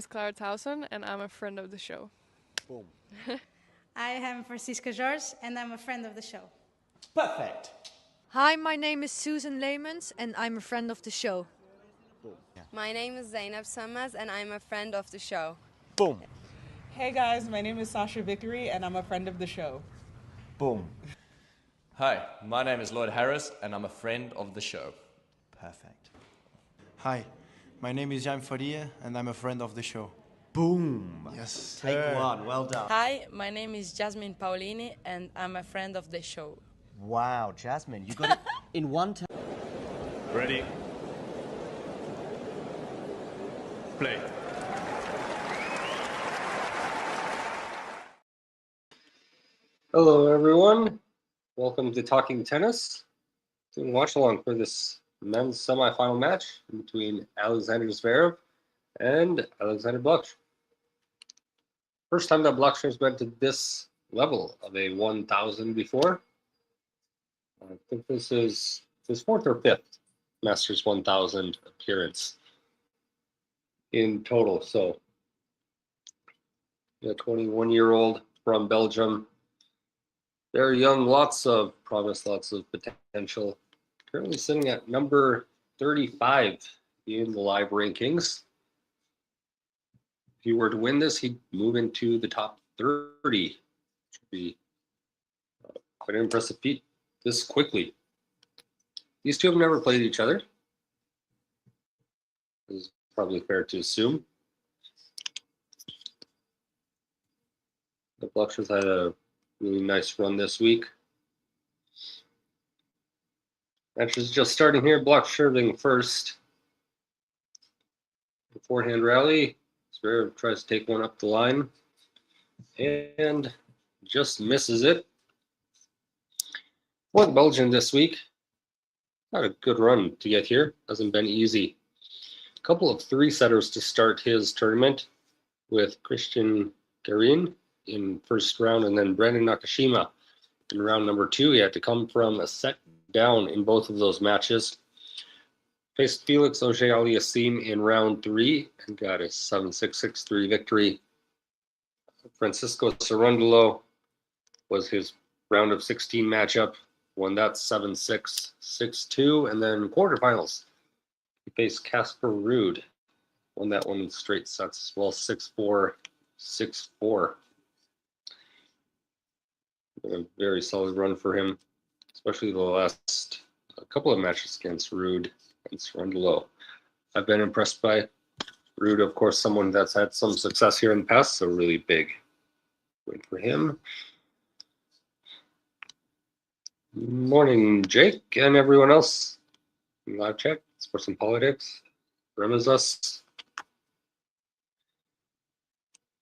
is Clara Towson, and I'm a friend of the show. Boom. I am Francisca George, and I'm a friend of the show. Perfect. Hi, my name is Susan Leemans and I'm a friend of the show. Boom. Yeah. My name is Zainab Sammaz and I'm a friend of the show. Boom. Hey guys, my name is Sasha Vickery and I'm a friend of the show. Boom. Hi, my name is Lloyd Harris and I'm a friend of the show. Perfect. Hi, my name is Jan Faria and I'm a friend of the show. Boom. Yes. Take one. Well done. Hi, my name is Jasmine Paolini and I'm a friend of the show. Wow, Jasmine, you got it in one time. Ready? Play. Hello, everyone. Welcome to Talking Tennis. Doing watch along for this men's semifinal match between Alexander Zverev and Alexander Blockx. First time that Blockx has been to this level of a 1,000 before. I think this is his fourth or fifth Masters 1000 appearance in total. So, a 21-year-old from Belgium. Very young, lots of promise, lots of potential. Currently sitting at number 35 in the live rankings. If he were to win this, he'd move into the top 30. Which would be quite an impressive feat this quickly. These two have never played each other. This is probably fair to assume. The Blockx has had a really nice run this week. Match is just starting here. Blockx serving first. The forehand rally. Zverev tries to take one up the line and just misses it. For the Belgian this week, got a good run to get here. Hasn't been easy. A couple of three-setters to start his tournament with Christian Garin in first round and then Brandon Nakashima in round number 2. He had to come from a set down in both of those matches. Faced Felix Auger-Aliassime in round 3 and got a 7-6, 6-3 victory. Francisco Cerundolo was his round of 16 matchup. Won that 7-6, 6-2, and then quarterfinals. He faced Casper Ruud. Won that one in straight sets as well, 6-4, 6-4. A very solid run for him, especially the last couple of matches against Ruud and Cerundolo. I've been impressed by Ruud, of course, someone that's had some success here in the past, so really big win for him. Morning, Jake, and everyone else. Live chat, Sports and Politics, Remizas.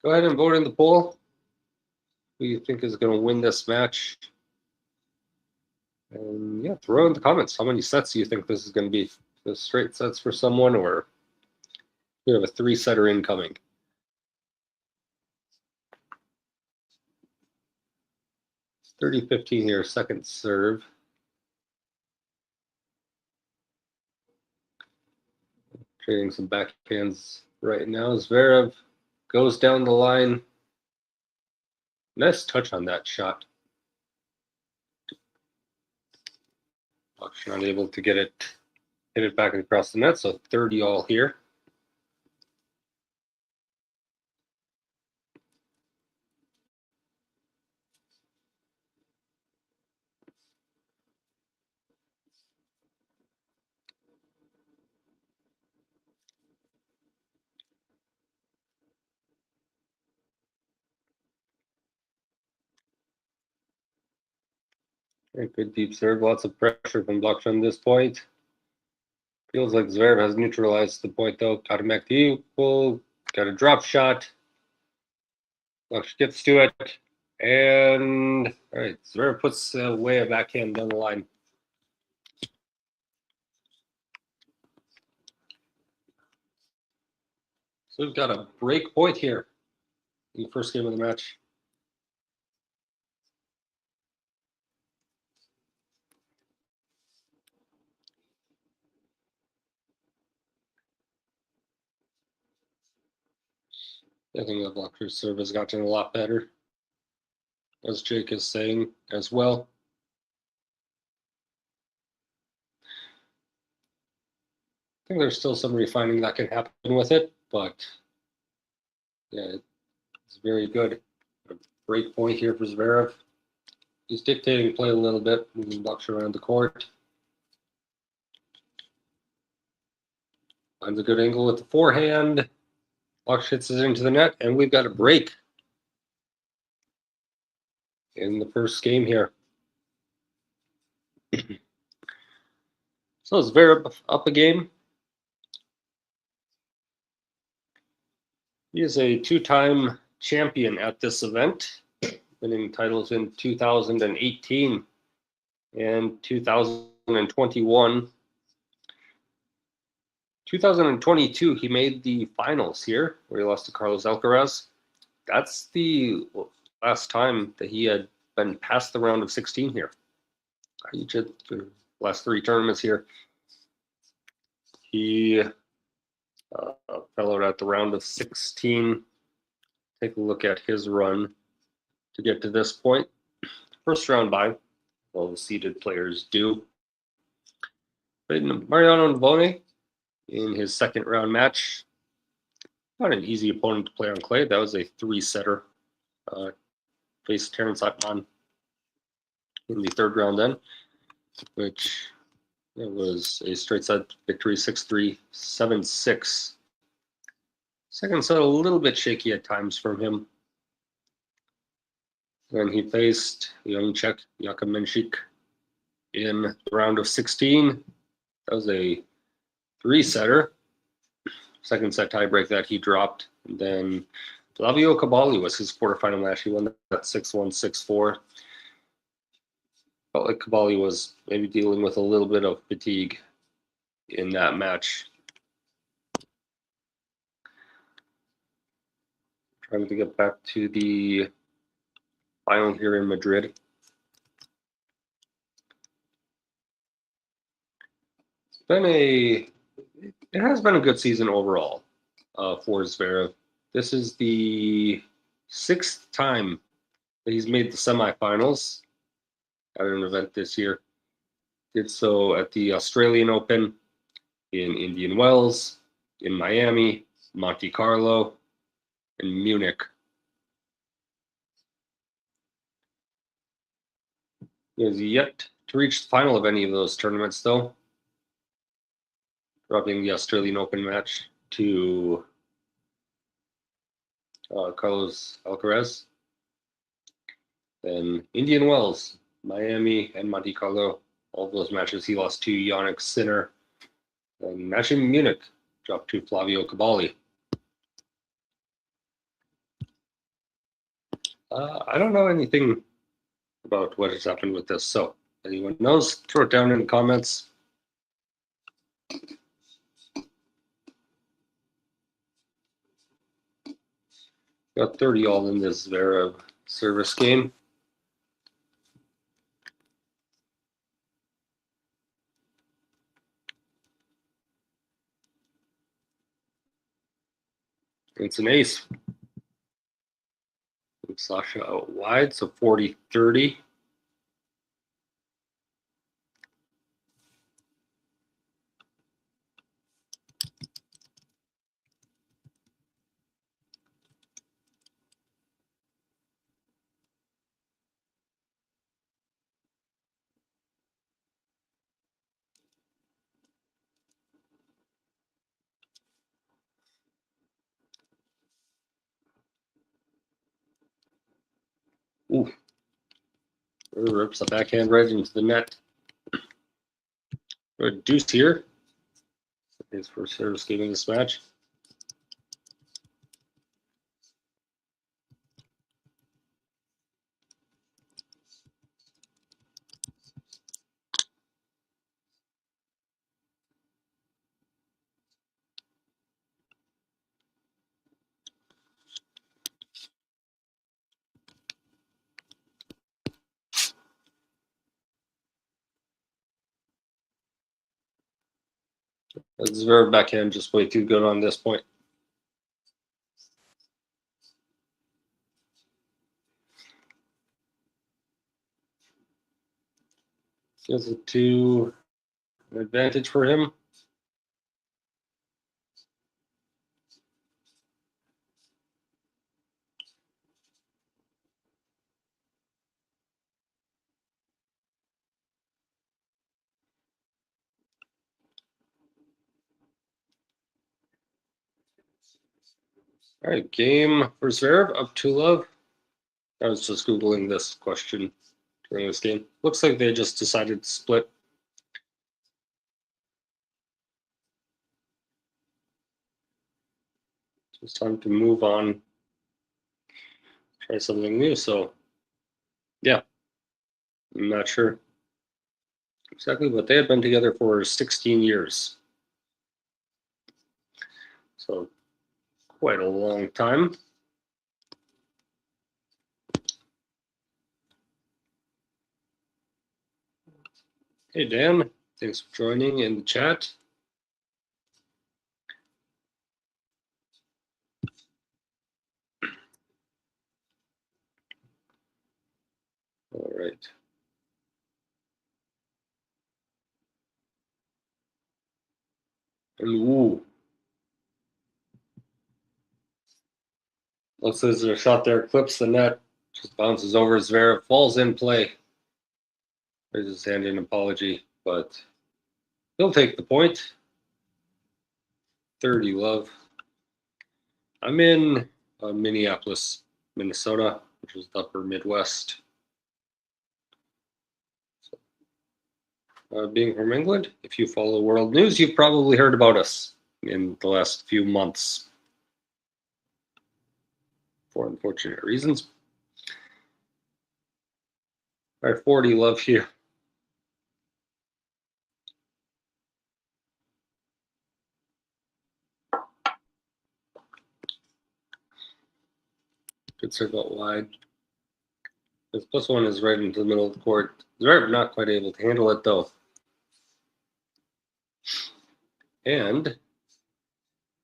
Go ahead and vote in the poll. Who you think is going to win this match? And yeah, throw in the comments. How many sets do you think this is going to be? The straight sets for someone, or we have a three-setter incoming? It's 30-15 here, second serve. Trading some backhands right now. Zverev goes down the line. Nice touch on that shot. Blockx not able to get it, hit it back across the net, so 30 all here. Very good deep serve, lots of pressure from Blockx on this point. Feels like Zverev has neutralized the point though. Got him back to equal, got a drop shot. Blockx gets to it, and all right, Zverev puts away a backhand down the line. So we've got a break point here in the first game of the match. I think the Blockx serve has gotten a lot better, as Jake is saying as well. I think there's still some refining that can happen with it, but yeah, it's very good. A great point here for Zverev. He's dictating play a little bit, moving Blockx around the court. Finds a good angle with the forehand. Blockx hits it into the net, and we've got a break in the first game here. So Zverev up a game. He is a two-time champion at this event, winning titles in 2018 and 2021. 2022, he made the finals here, where he lost to Carlos Alcaraz. That's the last time that he had been past the round of 16 here. Each of the last three tournaments here, he fell out at the round of 16. Take a look at his run to get to this point. First round bye, all the seeded players do. But Mariano Navone in his second round match, not an easy opponent to play on clay. That was a three-setter. Faced Terence Ippman in the third round then, which it was a straight set victory, 6-3, 7-6. Second set a little bit shaky at times from him. Then he faced young Czech Jakub Menšík in the round of 16. That was a three-setter. Second set tiebreak that he dropped. And then Flavio Caballi was his quarterfinal match. He won that 6-1, 6-4. Felt like Caballi was maybe dealing with a little bit of fatigue in that match. Trying to get back to the final here in Madrid. It has been a good season overall for Zverev. This is the sixth time that he's made the semifinals at an event this year. Did so at the Australian Open, in Indian Wells, in Miami, Monte Carlo, and Munich. He has yet to reach the final of any of those tournaments, though. Dropping the Australian Open match to Carlos Alcaraz. Then Indian Wells, Miami, and Monte Carlo. All of those matches he lost to Yannick Sinner. And match in Munich dropped to Flavio Caballi. I don't know anything about what has happened with this, so anyone knows, throw it down in the comments. Got 30 all in this Zverev service game. It's an ace. Sasha out wide, so 40-30. Ooh. Rips the backhand right into the net. A deuce here. His first service game in this match. Zverev backhand just way too good on this point. Is it to an advantage for him? All right, game for Zverev, up 2-love. I was just Googling this question during this game. Looks like they just decided to split. It's time to move on, try something new. So, yeah, I'm not sure exactly, but they had been together for 16 years. So, quite a long time. Hey, Dan, thanks for joining in the chat. All right. And ooh. Looks like there's a shot there, clips the net, just bounces over Zverev, falls in play. Raises his hand in apology, but he'll take the point. 30-love. I'm in Minneapolis, Minnesota, which is the upper Midwest. Being from England, if you follow world news, you've probably heard about us in the last few months for unfortunate reasons. All right, 40-love here. Good serve out wide. This +1 is right into the middle of the court. Zverev not quite able to handle it though. And it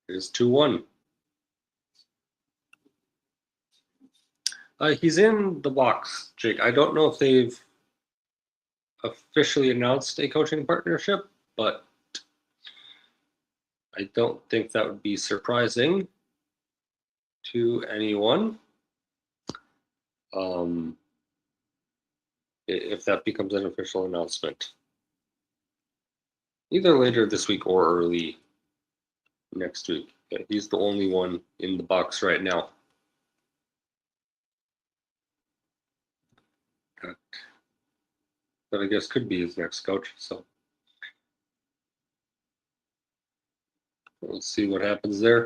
is 2-1. He's in the box, Jake. I don't know if they've officially announced a coaching partnership, but I don't think that would be surprising to anyone. If that becomes an official announcement, either later this week or early next week. He's the only one in the box right now. That I guess could be his next coach. So we'll see what happens there.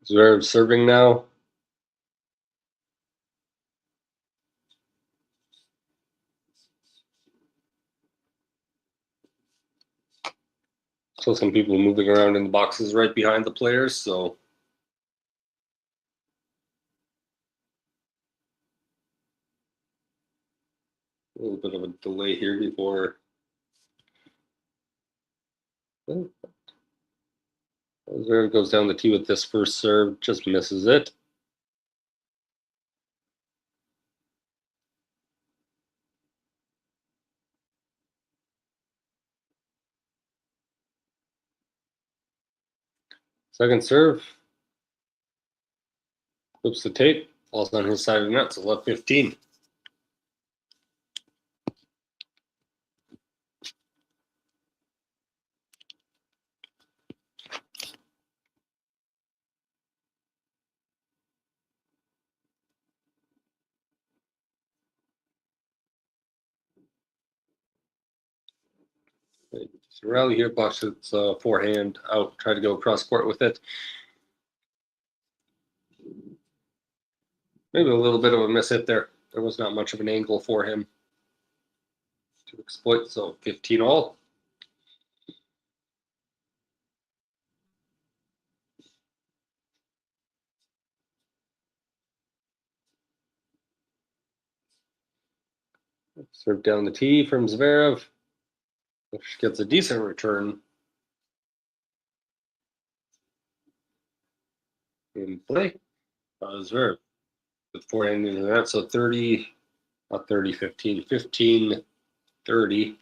Zverev serving now. So some people moving around in the boxes right behind the players. So a little bit of a delay here before. Zverev goes down the tee with this first serve, just misses it. Second serve. Flips the tape, falls on his side of the net, so left 15. So rally here, blocks its forehand out, try to go cross court with it. Maybe a little bit of a miss hit there. There was not much of an angle for him to exploit, so 15 all. Serve down the tee from Zverev, which gets a decent return. In play, Zverev with forehand into that, so 30, not 30, 15, 15, 30.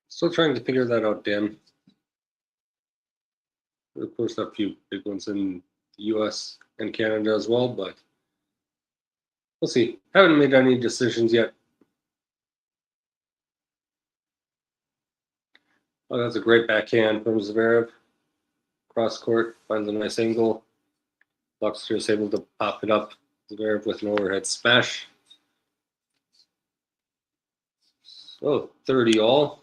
Still trying to figure that out, Dan. Of course, a few big ones in the US and Canada as well, but we'll see. Haven't made any decisions yet. Oh, that's a great backhand from Zverev. Cross court, finds a nice angle. Blockx is able to pop it up. Zverev with an overhead smash. So 30 all.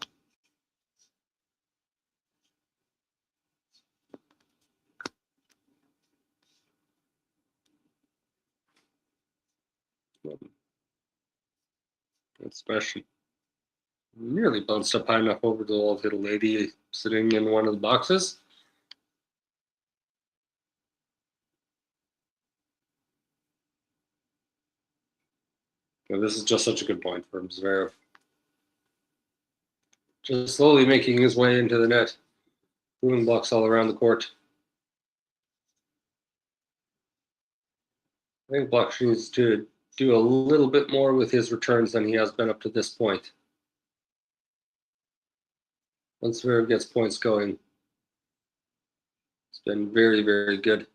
That smash nearly bounced up high enough over the old little lady sitting in one of the boxes. This is just such a good point for Zverev. Just slowly making his way into the net. Moving blocks all around the court. I think Blockx needs to do a little bit more with his returns than he has been up to this point. Once Zverev gets points going, it's been very, very good.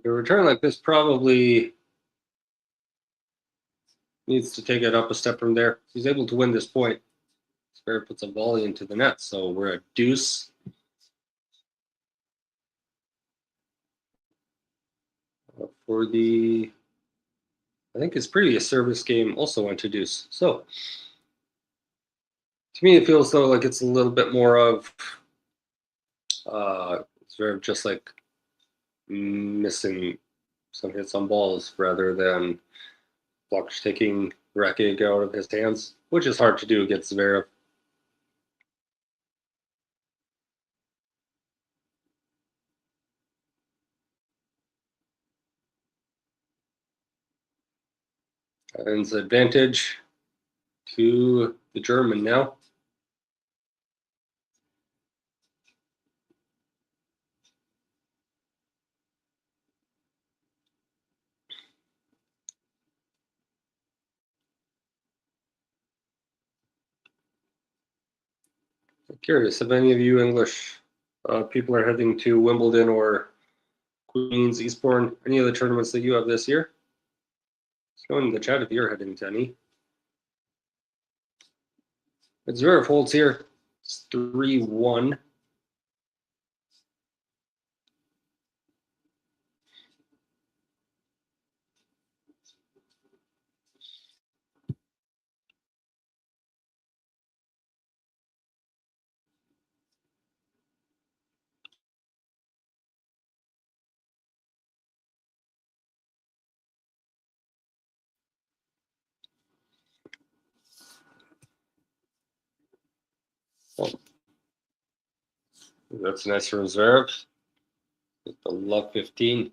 A return like this probably needs to take it up a step from there. He's able to win this point. Zverev puts a volley into the net, so we're at deuce. For the, I think his previous service game also went to deuce. So to me, it feels though like it's a little bit more of Zverev just like missing some hits on balls rather than Blockx taking the racket out of his hands, which is hard to do against Zverev. And it's advantage to the German now. I'm curious if any of you English people are heading to Wimbledon or Queens, Eastbourne, any of the tournaments that you have this year. Let's go in the chat if you're heading to any. But Zverev holds here. It's 3-1. Oh, that's nice from Zverev. With the love 15.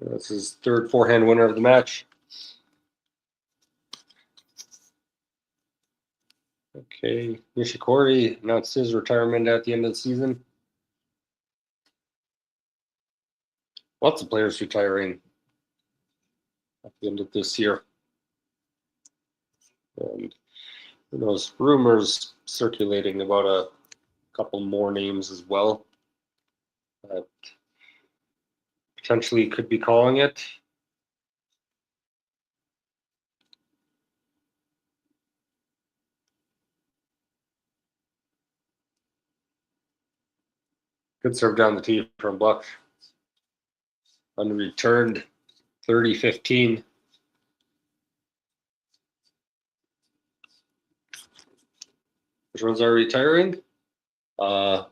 That's his third forehand winner of the match. Okay, Nishikori announced his retirement at the end of the season. Lots of players retiring at the end of this year. And who knows, rumors circulating about a couple more names as well that potentially could be calling it. Good serve down the tee from Blockx. Unreturned 30-15. Which ones are retiring? Got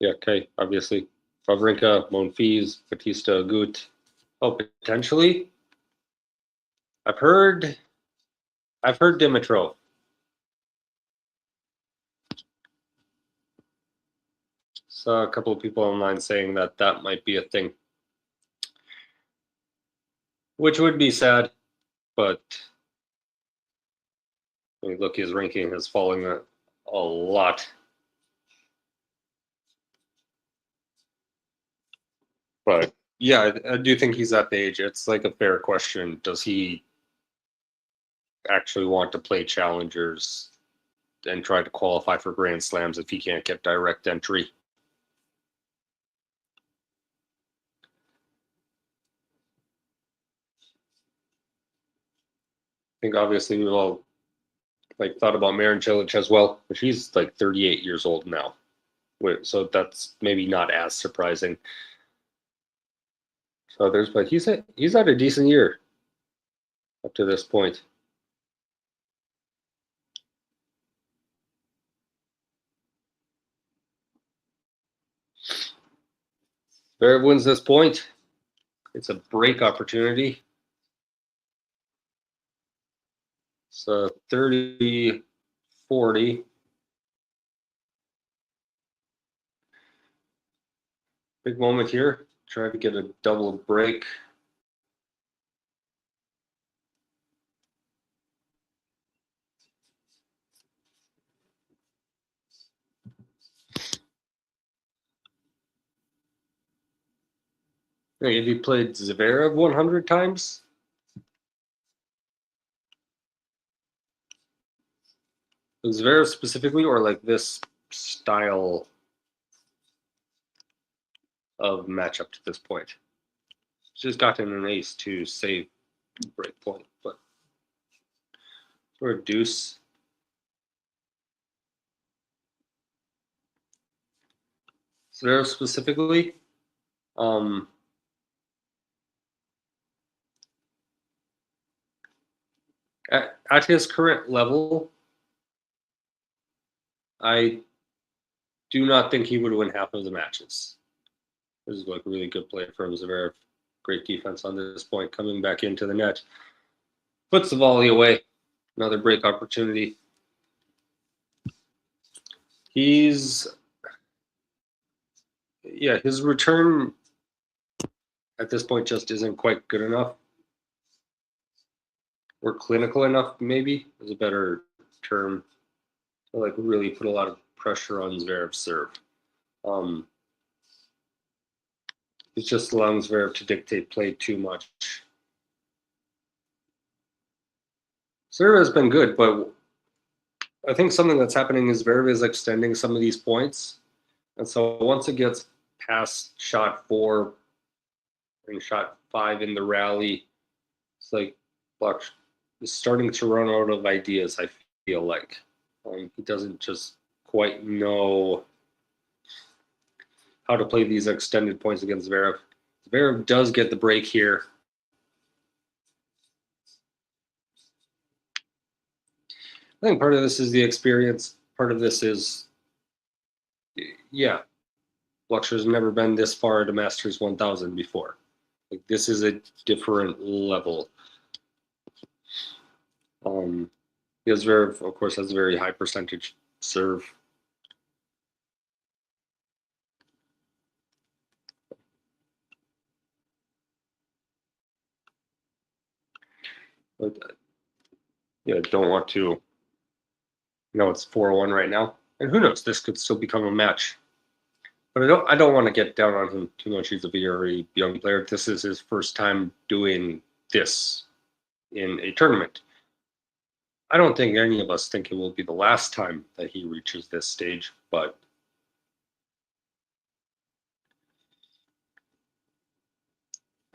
okay, obviously. Wawrinka, Monfils, Batista, Gut. Oh, potentially. I've heard Dimitrov. Saw a couple of people online saying that that might be a thing, which would be sad, but I mean, look, his ranking has fallen a lot. But yeah, I do think he's at the age. It's like a fair question. Does he actually want to play challengers and try to qualify for Grand Slams if he can't get direct entry? I think obviously we've all like thought about Marin Cilic as well, but she's like 38 years old now. So that's maybe not as surprising. So but he's had a decent year up to this point. Zverev wins this point. It's a break opportunity. So 30-40. Big moment here. Try to get a double break. Have you played Zverev 100 times? Zverev specifically, or like this style of matchup to this point? She's gotten an ace to save break point, but or a deuce. Zverev specifically, at his current level, I do not think he would win half of the matches. This is like a really good play from Zverev. Great defense on this point, coming back into the net. Puts the volley away. Another break opportunity. His return at this point just isn't quite good enough. Or clinical enough, maybe, is a better term. To like really put a lot of pressure on Zverev's serve. It's just allowing Zverev to dictate play too much. Zverev has been good, but I think something that's happening is Zverev is extending some of these points. And so once it gets past shot 4 and shot 5 in the rally, it's like Blockx is starting to run out of ideas, I feel like. He doesn't just quite know how to play these extended points against Zverev. Zverev does get the break here. I think part of this is the experience. Part of this is, yeah, Blockx has never been this far at a Masters 1000 before. Like, this is a different level. Zverev, of course, has a very high percentage serve. But don't want to. It's 4-1 right now, and who knows? This could still become a match. But I don't want to get down on him too much. He's a very young player. This is his first time doing this in a tournament. I don't think any of us think it will be the last time that he reaches this stage, but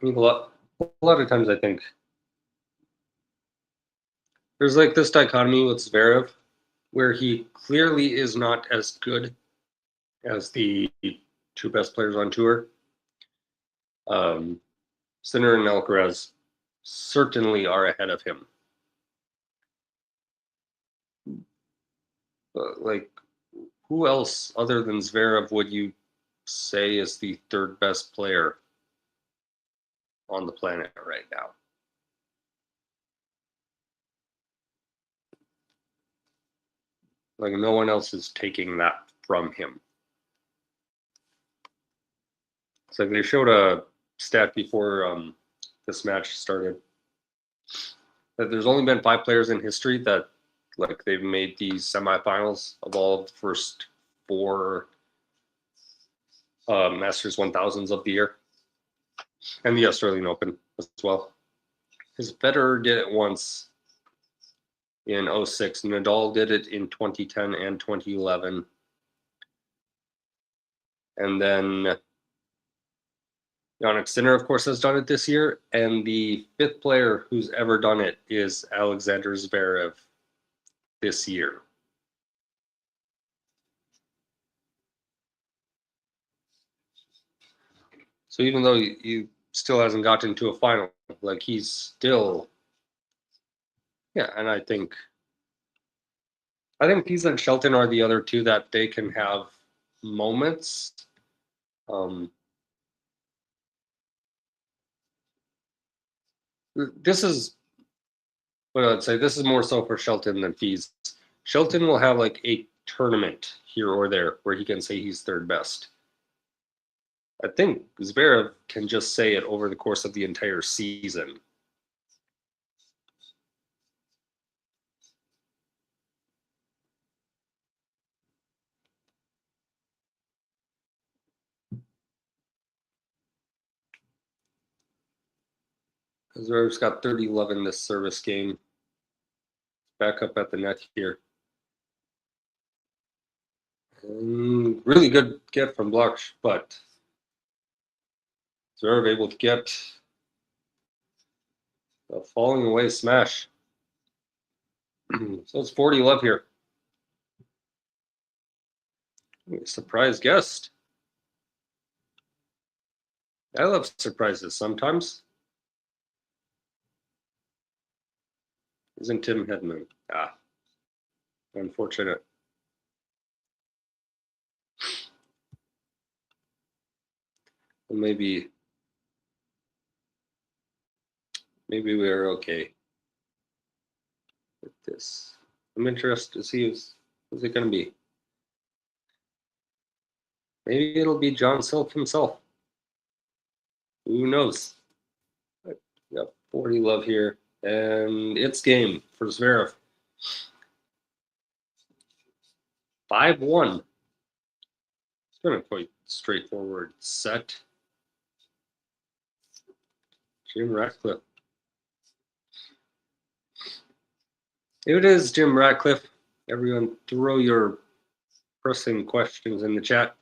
I mean, a lot of times I think there's like this dichotomy with Zverev, where he clearly is not as good as the two best players on tour. Sinner and Alcaraz certainly are ahead of him. But like, who else other than Zverev would you say is the third best player on the planet right now? Like, no one else is taking that from him. It's like they showed a stat before this match started that there's only been 5 players in history that like they've made these semifinals of all of the first 4 Masters 1000s of the year, and the Australian Open as well. Because Federer did it once in 06, Nadal did it in 2010 and 2011, and then Jannik Sinner, of course, has done it this year, and the 5th player who's ever done it is Alexander Zverev this year. So even though he still hasn't gotten to a final, like he's still, and I think Pease and Shelton are the other two that they can have moments. This is what I'd say. This is more so for Shelton than Pease. Shelton will have like a tournament here or there where he can say he's third best. I think Zverev can just say it over the course of the entire season. Zverev's got 30-love in this service game. Back up at the net here. And really good get from Blockx, but Zverev able to get a falling away smash. So it's 40-love here. Surprise guest. I love surprises sometimes. Isn't Tim Hedman? Unfortunate. Well, maybe we're okay with this. I'm interested to see who's it going to be. Maybe it'll be John Silk himself. Who knows? But, 40-love here. And it's game for Zverev. 5-1. It's been a quite straightforward set. Jim Ratcliffe. If it is Jim Ratcliffe, everyone throw your pressing questions in the chat.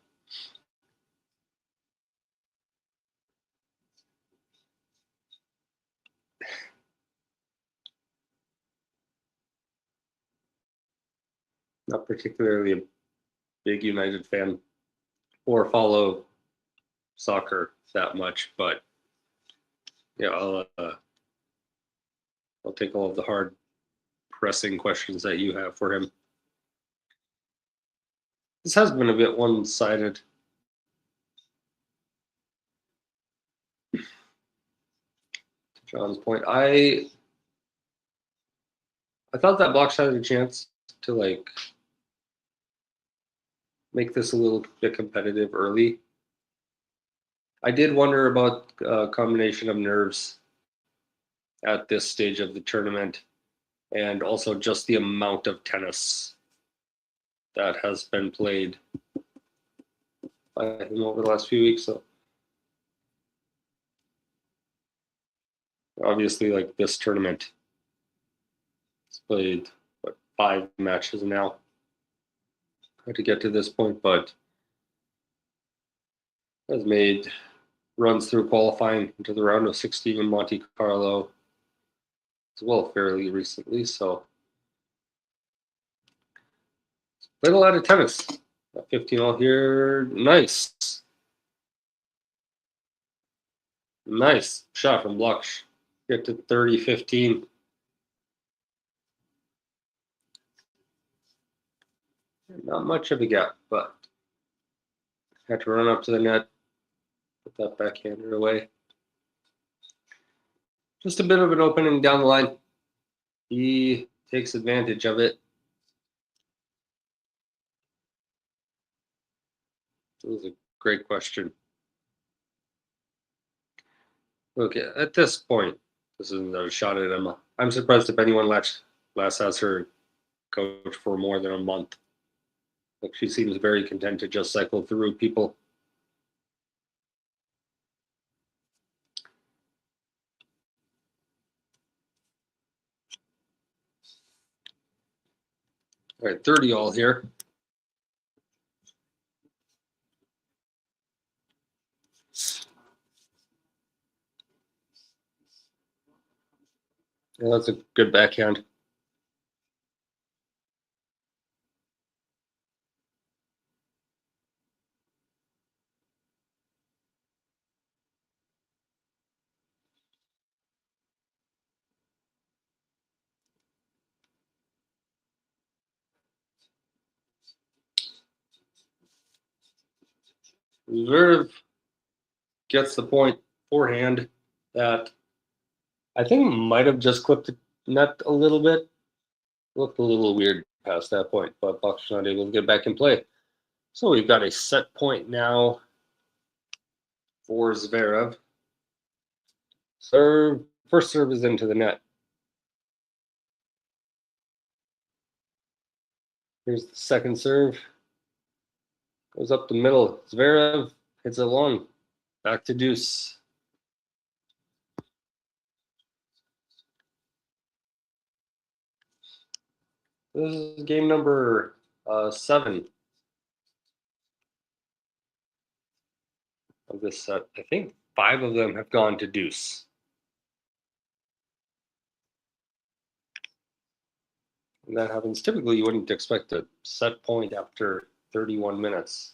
Not particularly a big United fan or follow soccer that much, but I'll take all of the hard pressing questions that you have for him. This has been a bit one-sided. To John's point, I thought that Blockx had a chance to like make this a little bit competitive early. I did wonder about a combination of nerves at this stage of the tournament. and also just the amount of tennis that has been played by him over the last few weeks. So obviously, like this tournament, he's played what, 5 matches now to get to this point, but has made runs through qualifying into the round of 16 in Monte Carlo as well fairly recently. So played a lot of tennis. 15 all here. Nice. Nice shot from Blockx. Get to 30-15. Not much of a gap, but had to run up to the net, put that backhander away. Just a bit of an opening down the line. He takes advantage of it. It was a great question. Okay, at this point, this is another shot at Emma. I'm surprised if anyone last has her coach for more than a month. Like, she seems very content to just cycle through people. All right, 30 all here. Yeah, that's a good backhand. Zverev gets the point forehand that I think might have just clipped the net a little bit. Looked a little weird past that point, but Blockx not able to get back in play. So we've got a set point now for Zverev. First serve is into the net. Here's the second serve. Goes up the middle. Zverev hits it long. Back to deuce. This is game number 7 of this set. I think 5 of them have gone to deuce. And that happens. Typically, you wouldn't expect a set point after 31 minutes.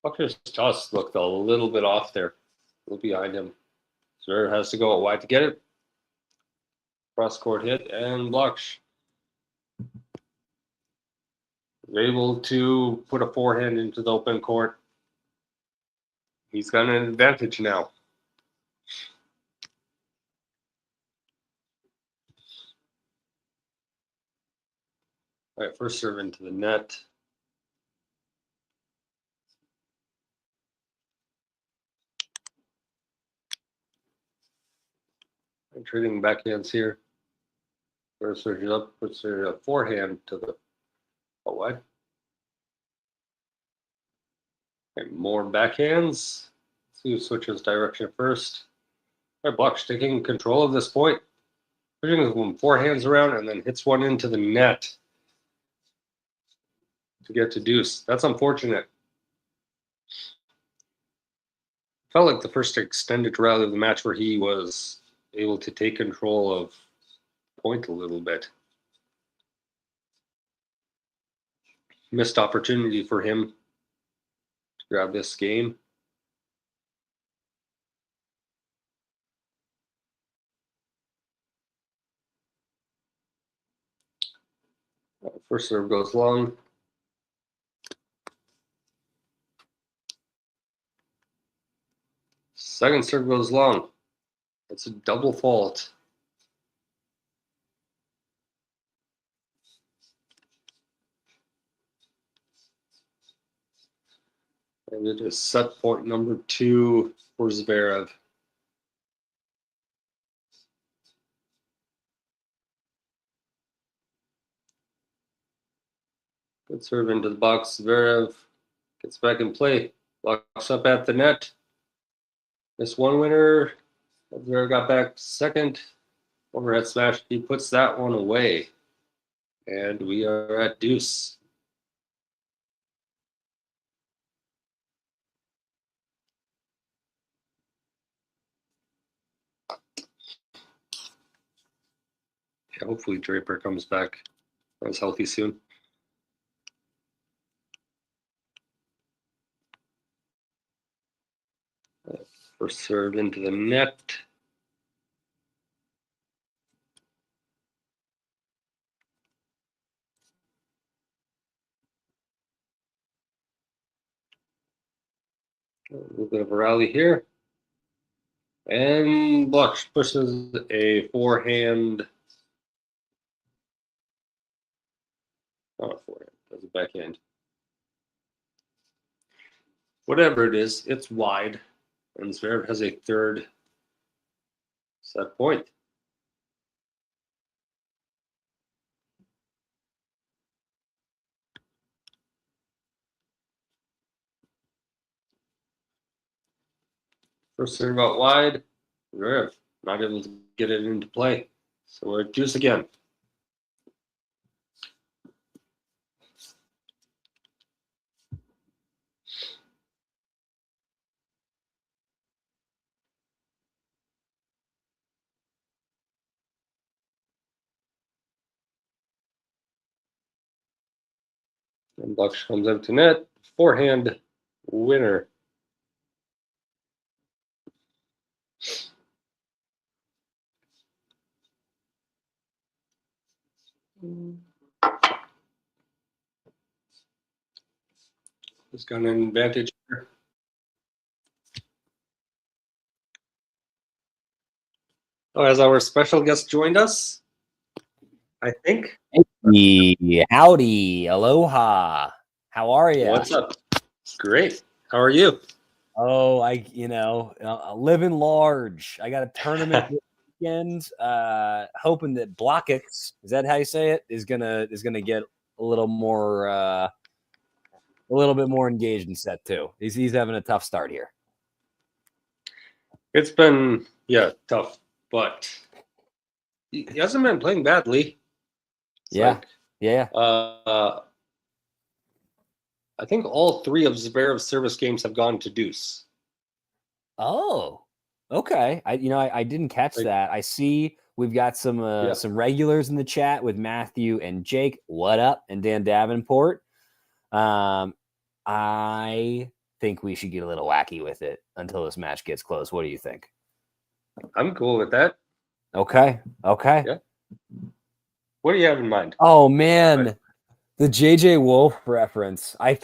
Blockx's toss looked a little bit off there. A little behind him. Zverev has to go out wide to get it. Cross court hit, and Blockx able to put a forehand into the open court. He's got an advantage now. All right, first serve into the net. And trading backhands here. First serve is up, puts a forehand to the out wide. And more backhands. Let's see who switches direction first. All right, Blockx taking control of this point. Pushing his forehands around and then hits one into the net to get to deuce. That's unfortunate. Felt like the first extended rally of the match where he was able to take control of point a little bit. Missed opportunity for him to grab this game. First serve goes long. Second serve goes long. It's a double fault. And it is set point number 2 for Zverev. Good serve into the box. Zverev gets back in play. Blocks up at the net. Missed one winner. Zverev got back second. Overhead smash. He puts that one away. And we are at deuce. Yeah, hopefully Draper comes back as healthy soon. First serve into the net. A little bit of a rally here. And Blockx pushes a forehand. Not a forehand, that's a backhand. Whatever it is, it's wide. And Zverev has a third set point. First serve out wide. Zverev not able to get it into play. So we're at deuce again. And Blockx comes out to net. Forehand winner. He's got an advantage here. Oh, as our special guest joined us, I think. Hey, howdy, aloha. How are you? What's up? Great. How are you? Oh, living large. I got a tournament this weekend. Hoping that Blockx, is that how you say it, is gonna get a little bit more engaged in set two. He's having a tough start here. It's been tough, but he hasn't been playing badly. Yeah. I think all three of Zverev's service games have gone to deuce. Oh, okay. I didn't catch that. I see we've got some regulars in the chat with Matthew and Jake. What up? And Dan Davenport. I think we should get a little wacky with it until this match gets close. What do you think? I'm cool with that. Okay. Yeah. What do you have in mind? Oh man, the JJ Wolf reference. I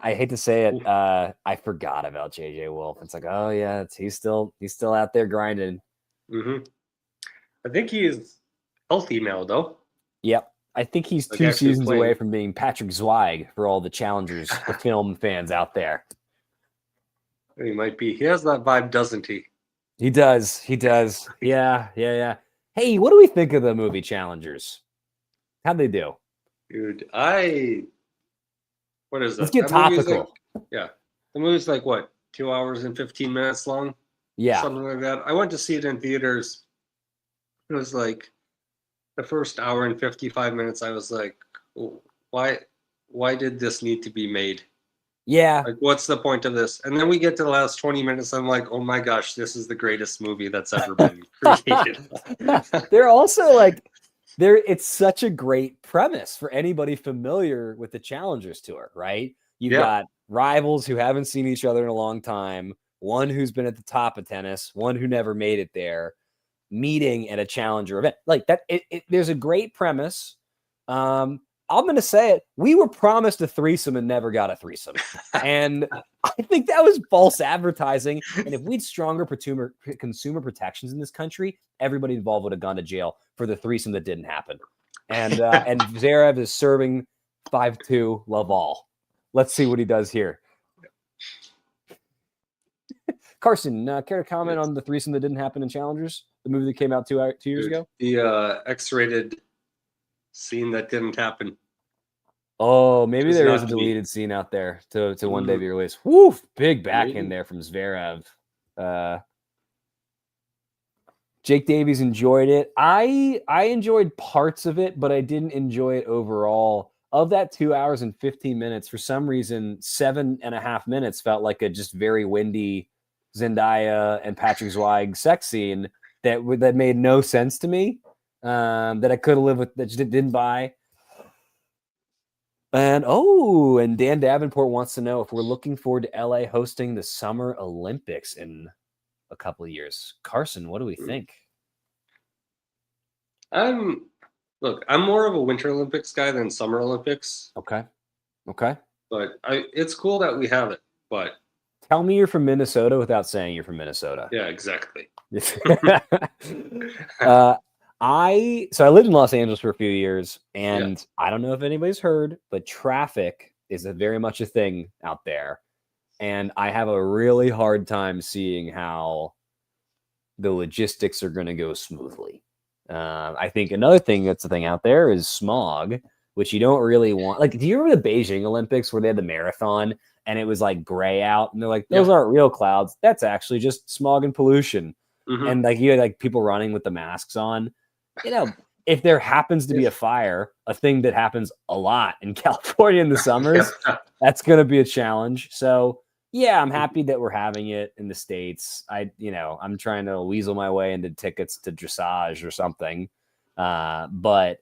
hate to say it. I forgot about JJ Wolf. It's like, oh yeah, he's still out there grinding. Mm-hmm. I think he is healthy now, though. Yep. I think he's 2 seasons away from being Patrick Zweig for all the challengers, the film fans out there. He might be. He has that vibe, doesn't he? He does. Yeah. Hey, what do we think of the movie Challengers? How'd they do? Dude, what is that? Let's get topical. The movie's like what, 2 hours and 15 minutes long? Yeah. Something like that. I went to see it in theaters. It was like the first hour and 55 minutes. I was like, why did this need to be made? Yeah. Like, what's the point of this? And then we get to the last 20 minutes. I'm like, oh my gosh, this is the greatest movie that's ever been created. They're also like, it's such a great premise for anybody familiar with the Challengers Tour, right? You've got rivals who haven't seen each other in a long time, one who's been at the top of tennis, one who never made it there, meeting at a challenger event. Like that, there's a great premise. I'm going to say it. We were promised a threesome and never got a threesome. And I think that was false advertising. And if we'd stronger consumer protections in this country, everybody involved would have gone to jail for the threesome that didn't happen. And Zverev is serving 5-2 love all. Let's see what he does here. Carson, care to comment on the threesome that didn't happen in Challengers? The movie that came out 2 years ago? The X-rated scene that didn't happen. Oh, maybe Doesn't there have is a to be. deleted scene out there to one day be released. Woo! Big backhand Maybe. there from Zverev. Jake Davies enjoyed it. I enjoyed parts of it, but I didn't enjoy it overall. Of that 2 hours and 15 minutes, for some reason, 7.5 minutes felt like a just very windy Zendaya and Patrick Zweig sex scene that made no sense to me. That I could have lived with, that just didn't buy. And Dan Davenport wants to know if we're looking forward to LA hosting the Summer Olympics in a couple of years. Carson, what do we think? I'm more of a Winter Olympics guy than Summer Olympics. Okay. But it's cool that we have it. But tell me you're from Minnesota without saying you're from Minnesota. Yeah, exactly. I lived in Los Angeles for a few years, and I don't know if anybody's heard, but traffic is very much a thing out there. And I have a really hard time seeing how the logistics are going to go smoothly. I think another thing that's a thing out there is smog, which you don't really want. Like, do you remember the Beijing Olympics where they had the marathon and it was like gray out? And they're like, those aren't real clouds. That's actually just smog and pollution. Mm-hmm. And like you had like people running with the masks on. You know, if there happens to be a fire, a thing that happens a lot in California in the summers, that's going to be a challenge. So yeah, I'm happy that we're having it in the States. I'm trying to weasel my way into tickets to dressage or something. But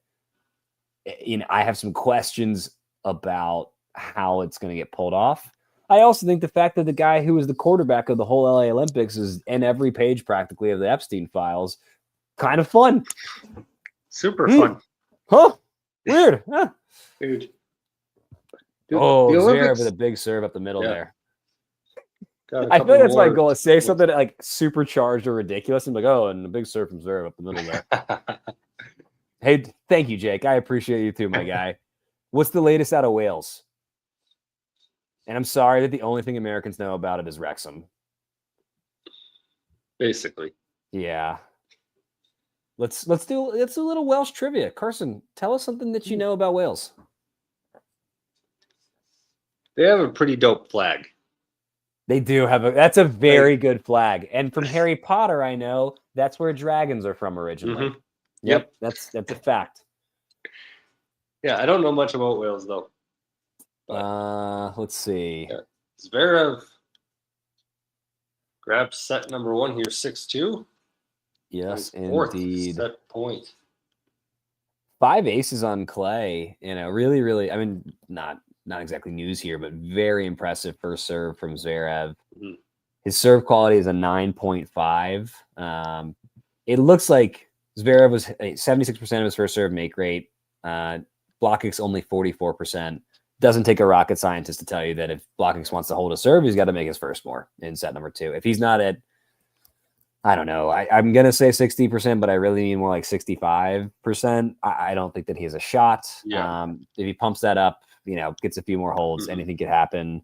I have some questions about how it's going to get pulled off. I also think the fact that the guy who was the quarterback of the whole LA Olympics is in every page practically of the Epstein files. Kind of fun. Super fun. Huh? Weird. Huh? Dude. Zverev with a big serve up the middle there. I feel like that's my goal. Is say something like supercharged or ridiculous and like, and a big serve from Zverev up the middle there. Hey, thank you, Jake. I appreciate you too, my guy. What's the latest out of Wales? And I'm sorry that the only thing Americans know about it is Wrexham. Basically. Yeah. Let's do a little Welsh trivia. Carson, tell us something that you know about Wales. They have a pretty dope flag. They do have that's a very good flag. And from Harry Potter, I know that's where dragons are from originally. Mm-hmm. Yep, that's a fact. Yeah, I don't know much about Wales though. Let's see. Yeah. Zverev grabbed set number 1 here, 6-2. Yes, Fourth indeed. set point. 5 aces on clay. Really, really. I mean, not exactly news here, but very impressive first serve from Zverev. Mm-hmm. His serve quality is a 9.5. It looks like Zverev was 76% of his first serve make rate. Blockx only 44%. Doesn't take a rocket scientist to tell you that if Blockx wants to hold a serve, he's got to make his first more in set number 2. If he's not at, I don't know, I'm going to say 60%, but I really mean more like 65%. I don't think that he has a shot. Yeah. If he pumps that up, gets a few more holds, anything could happen.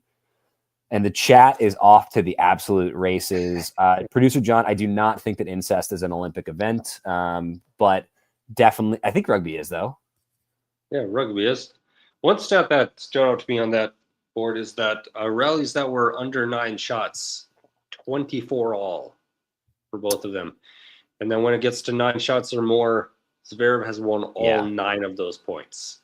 And the chat is off to the absolute races. Producer John, I do not think that incest is an Olympic event, but definitely, I think rugby is, though. Yeah, rugby is. One stat that stood out to me on that board is that rallies that were under 9 shots, 24 all for both of them. And then when it gets to 9 shots or more, Zverev has won all 9 of those points.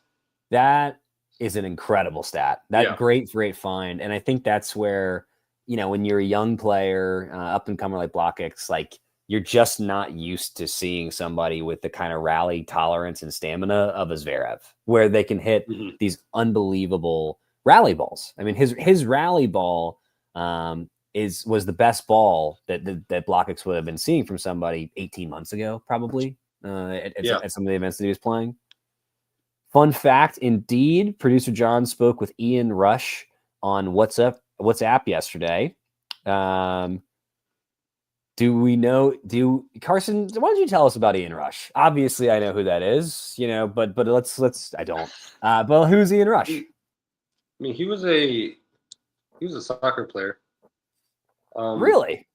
That is an incredible stat. Great find. And I think that's where, when you're a young player, up and comer like Blockx, like you're just not used to seeing somebody with the kind of rally tolerance and stamina of a Zverev, where they can hit these unbelievable rally balls. I mean, his rally ball was the best ball that Blockx would have been seeing from somebody 18 months ago, probably at some of the events that he was playing. Fun fact, indeed, producer John spoke with Ian Rush on WhatsApp yesterday. Carson, why don't you tell us about Ian Rush? Obviously, I know who that is, but I don't. But who's Ian Rush? I mean, he was a soccer player. Really?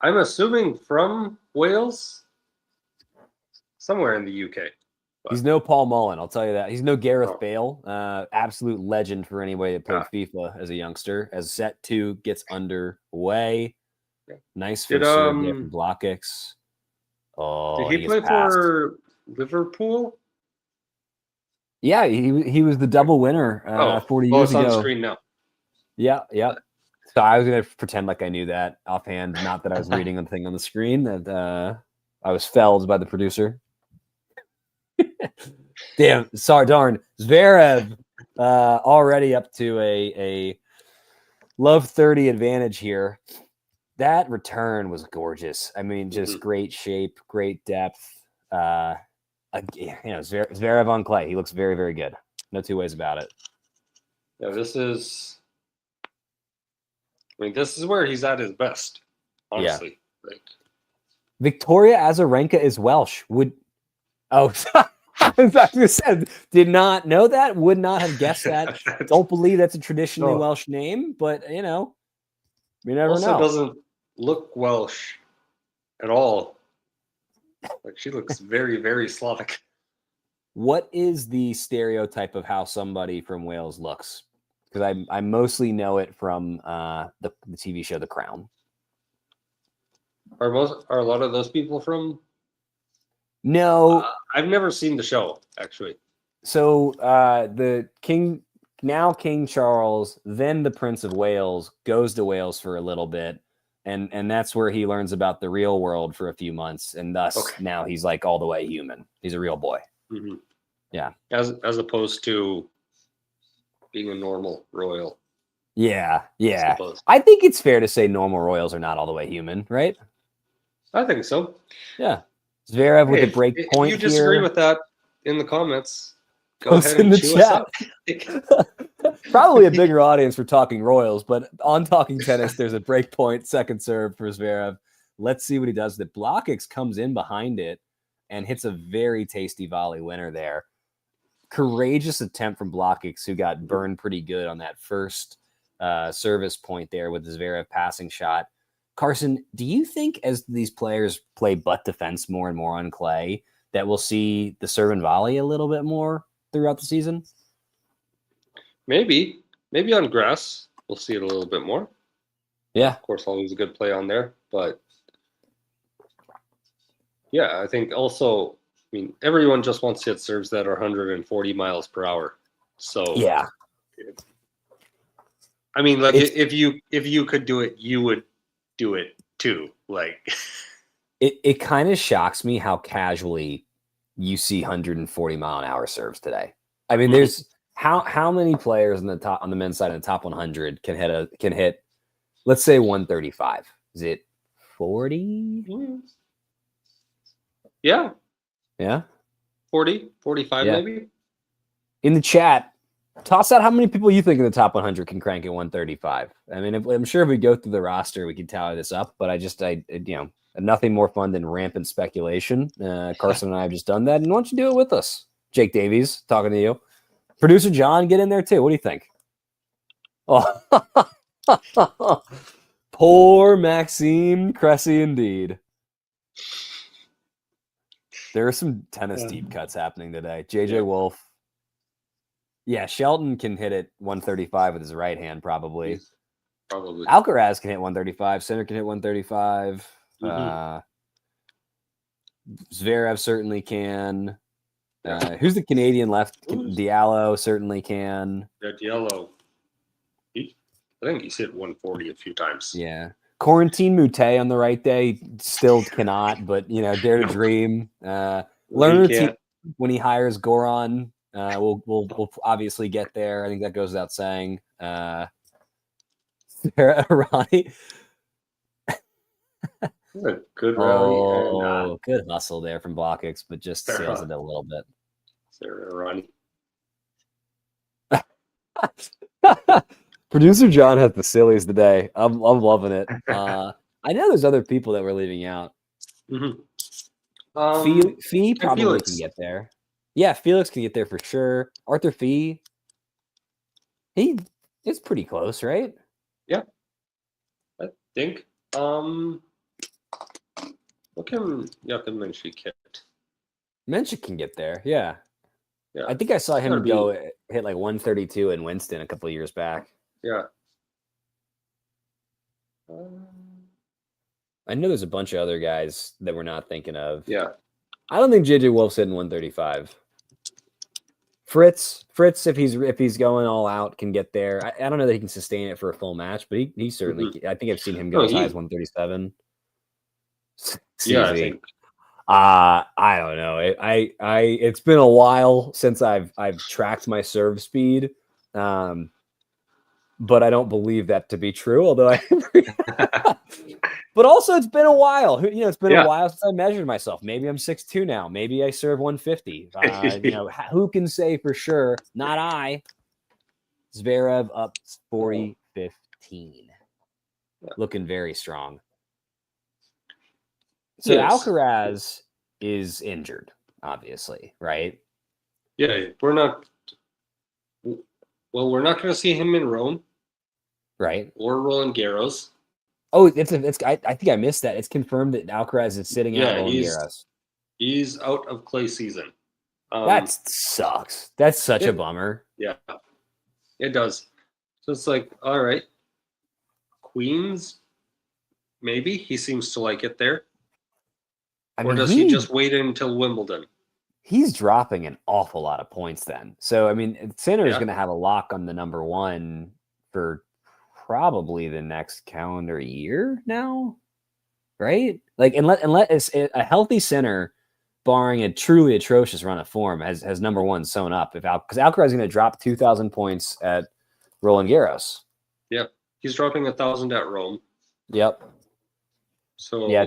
I'm assuming from Wales, somewhere in the UK. He's no Paul Mullen, I'll tell you that. He's no Gareth Oh. Bale. Absolute legend for anybody that played Yeah. FIFA as a youngster. As set 2 gets underway. Yeah. Nice Did, first serve there from Blockx. Oh, Did he gets play passed. for Liverpool? Yeah, he was the double winner 40 years it's on ago. screen now. Yeah. So I was gonna pretend like I knew that offhand, not that I was reading the thing on the screen. That I was felled by the producer. Damn, sorry, darn. Zverev already up to a love 30 advantage here. That return was gorgeous. I mean, just great shape, great depth. Zverev on clay. He looks very, very good. No two ways about it. Yeah, this is where he's at his best, honestly. Yeah. Like, Victoria Azarenka is Welsh. I said, did not know that. Would not have guessed that. Don't believe that's a traditionally Welsh name, but you never know. Doesn't look Welsh at all. Like she looks very, very Slavic. What is the stereotype of how somebody from Wales looks? Because I mostly know it from the TV show The Crown. Are a lot of those people from? No, I've never seen the show actually. So the King Charles, then the Prince of Wales, goes to Wales for a little bit, and that's where he learns about the real world for a few months, and thus now he's like all the way human. He's a real boy. Mm-hmm. Yeah, as opposed to being a normal royal. Yeah. I think it's fair to say normal royals are not all the way human, right? I think so. Yeah. Zverev with a break point if you disagree here. with that in the comments, go Post ahead in and the chew us chat. Probably a bigger audience for Talking Royals, but on Talking Tennis, there's a break point, second serve for Zverev. Let's see what he does. The Blockx comes in behind it and hits a very tasty volley winner there. Courageous attempt from Blockx, who got burned pretty good on that first service point there with the Zverev passing shot. Carson, do you think as these players play butt defense more and more on clay that we'll see the serve and volley a little bit more throughout the season? Maybe on grass we'll see it a little bit more. Yeah, of course, always a good play on there, but yeah, I think also, I mean, everyone just wants to hit serves that are 140 miles per hour. So yeah, I mean, like if you could do it, you would do it too. Like it kind of shocks me how casually you see 140 mile an hour serves today. I mean, there's how many players on the men's side in the top 100 can hit, let's say 135. Is it 40? Yeah. 40, 45 maybe. In the chat, toss out how many people you think in the top 100 can crank at 135. I mean, I'm sure if we go through the roster, we can tally this up, but nothing more fun than rampant speculation. Carson and I have just done that, and why don't you do it with us? Jake Davies, talking to you. Producer John, get in there too. What do you think? Oh, poor Maxime Cressy indeed. There are some tennis deep cuts happening today. JJ Wolf. Yeah, Shelton can hit it 135 with his right hand, probably. Alcaraz can hit 135. Sinner can hit 135. Zverev certainly can. Who's the Canadian left? Diallo certainly can. Yeah, Diallo. I think he's hit 140 a few times. Yeah. Quarantine Mute on the right day still cannot, but dare to dream. Lerner when he hires Goran. We'll obviously get there. I think that goes without saying. Ronnie. A good rally. And, good hustle there from Blockx, but just seals it a little bit. Sarah Ronnie. Producer John has the sillies today. I'm loving it. I know there's other people that we're leaving out. Fee probably can get there. Yeah, Felix can get there for sure. Arthur Fee, he is pretty close, right? Yeah, I think. What can Joachim Menschik hit? Menchik can get there. Yeah. Yeah. I think I saw him Gotta be- go hit like 132 in Winston a couple of years back. Yeah. I know there's a bunch of other guys that we're not thinking of. Yeah. I don't think JJ Wolf's hitting 135. Fritz, if he's going all out, can get there. I don't know that he can sustain it for a full match, but he certainly. I think I've seen him go as high as 137. Yeah, I think. I don't know. It's been a while since I've tracked my serve speed, but I don't believe that to be true. Although but also it's been a while. It's been a while since I measured myself. Maybe I'm 6'2" now. Maybe I serve 150. Who can say for sure? Not I. Zverev up 40-15, looking very strong. So Alcaraz is injured, obviously, right? Yeah, we're not going to see him in Rome, right? Or Roland Garros. Oh, I think I missed that. It's confirmed that Alcaraz is sitting out Roland Garros. He's out of clay season. That sucks. That's such a bummer. Yeah, it does. So it's like, all right, Queens, maybe he seems to like it there. Or does he just wait until Wimbledon? He's dropping an awful lot of points then. So, I mean, Sinner is going to have a lock on the number one for probably the next calendar year now, right? Like, unless a healthy Sinner, barring a truly atrocious run of form, has number one sewn up. Because Alcaraz is going to drop 2,000 points at Roland Garros. Yep. He's dropping 1,000 at Rome. Yep. So, yeah.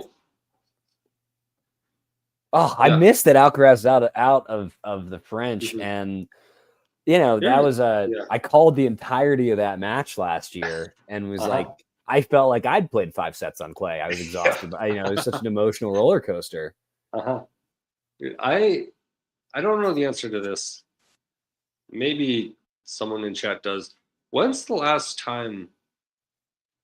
Oh, I missed that Alcaraz is out of the French, and that was I called the entirety of that match last year, and was like, I felt like I'd played 5 sets on clay. I was exhausted, but it was such an emotional roller coaster. I don't know the answer to this. Maybe someone in chat does. When's the last time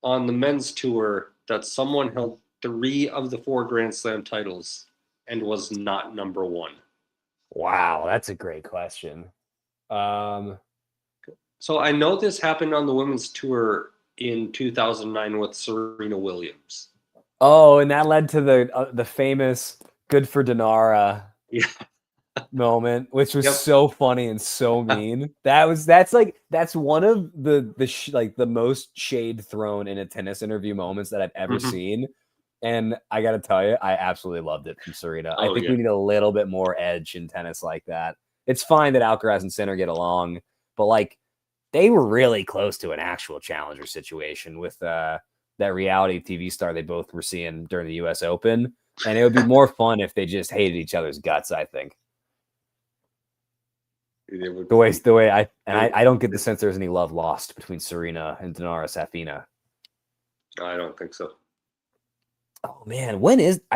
on the men's tour that someone held 3 of the 4 Grand Slam titles and was not number one? Wow, that's a great question. So I know this happened on the women's tour in 2009 with Serena Williams. Oh, and that led to the famous "good for Dinara" moment, which was so funny and so mean. That's one of the most shade thrown in a tennis interview moments that I've ever seen. And I got to tell you, I absolutely loved it from Serena. I think we need a little bit more edge in tennis like that. It's fine that Alcaraz and Sinner get along, but they were really close to an actual challenger situation with that reality TV star they both were seeing during the U.S. Open. And it would be more fun if they just hated each other's guts, I think. The way I don't get the sense there's any love lost between Serena and Dinara Safina. I don't think so. Oh man,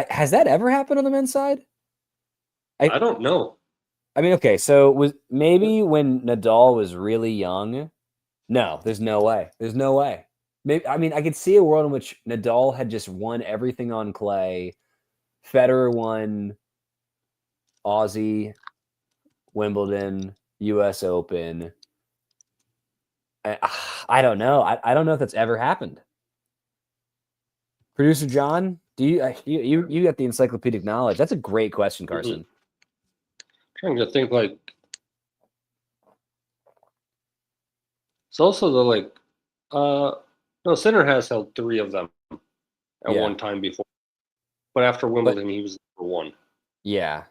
has that ever happened on the men's side? I don't know. I mean, okay, so was maybe when Nadal was really young? No, there's no way. There's no way. Maybe I could see a world in which Nadal had just won everything on clay. Federer won Aussie, Wimbledon, U.S. Open. I don't know. I don't know if that's ever happened. Producer John, do you got the encyclopedic knowledge? That's a great question, Carson. Trying to think it's also Sinner has held 3 of them at one time before, but after Wimbledon he was number 1. Yeah.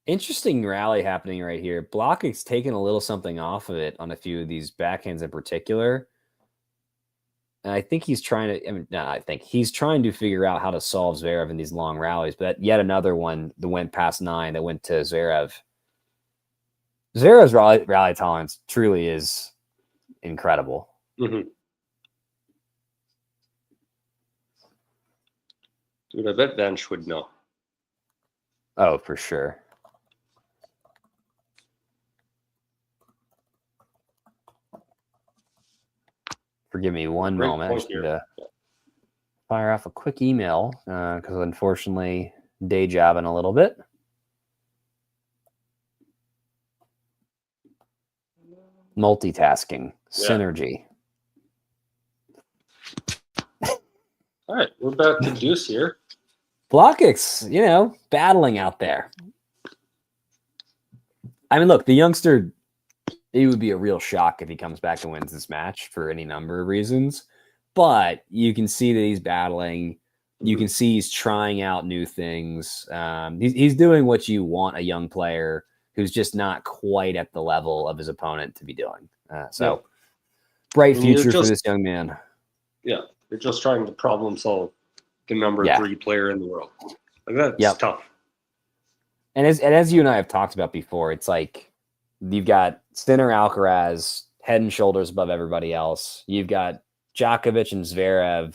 Interesting rally happening right here. Blockx taking a little something off of it on a few of these backhands in particular. And I think he's trying to, he's trying to figure out how to solve Zverev in these long rallies. But yet another one that went past 9 that went to Zverev. Zverev's rally tolerance truly is incredible. Dude, I bet Vanch would know. Oh, for sure. Forgive me one moment. I just need to fire off a quick email because unfortunately day jobbing a little bit. Multitasking, Yeah. synergy. All right, we're back to Deuce here. Blockx, battling out there. I mean, look, the youngster, it would be a real shock if he comes back and wins this match for any number of reasons. But you can see that he's battling. You can see he's trying out new things. He's doing what you want a young player who's just not quite at the level of his opponent to be doing. Bright future for this young man. Yeah, you're just trying to problem solve the number 3 player in the world. Like that's tough. And as you and I have talked about before, it's like you've got Sinner Alcaraz head and shoulders above everybody else. You've got Djokovic and Zverev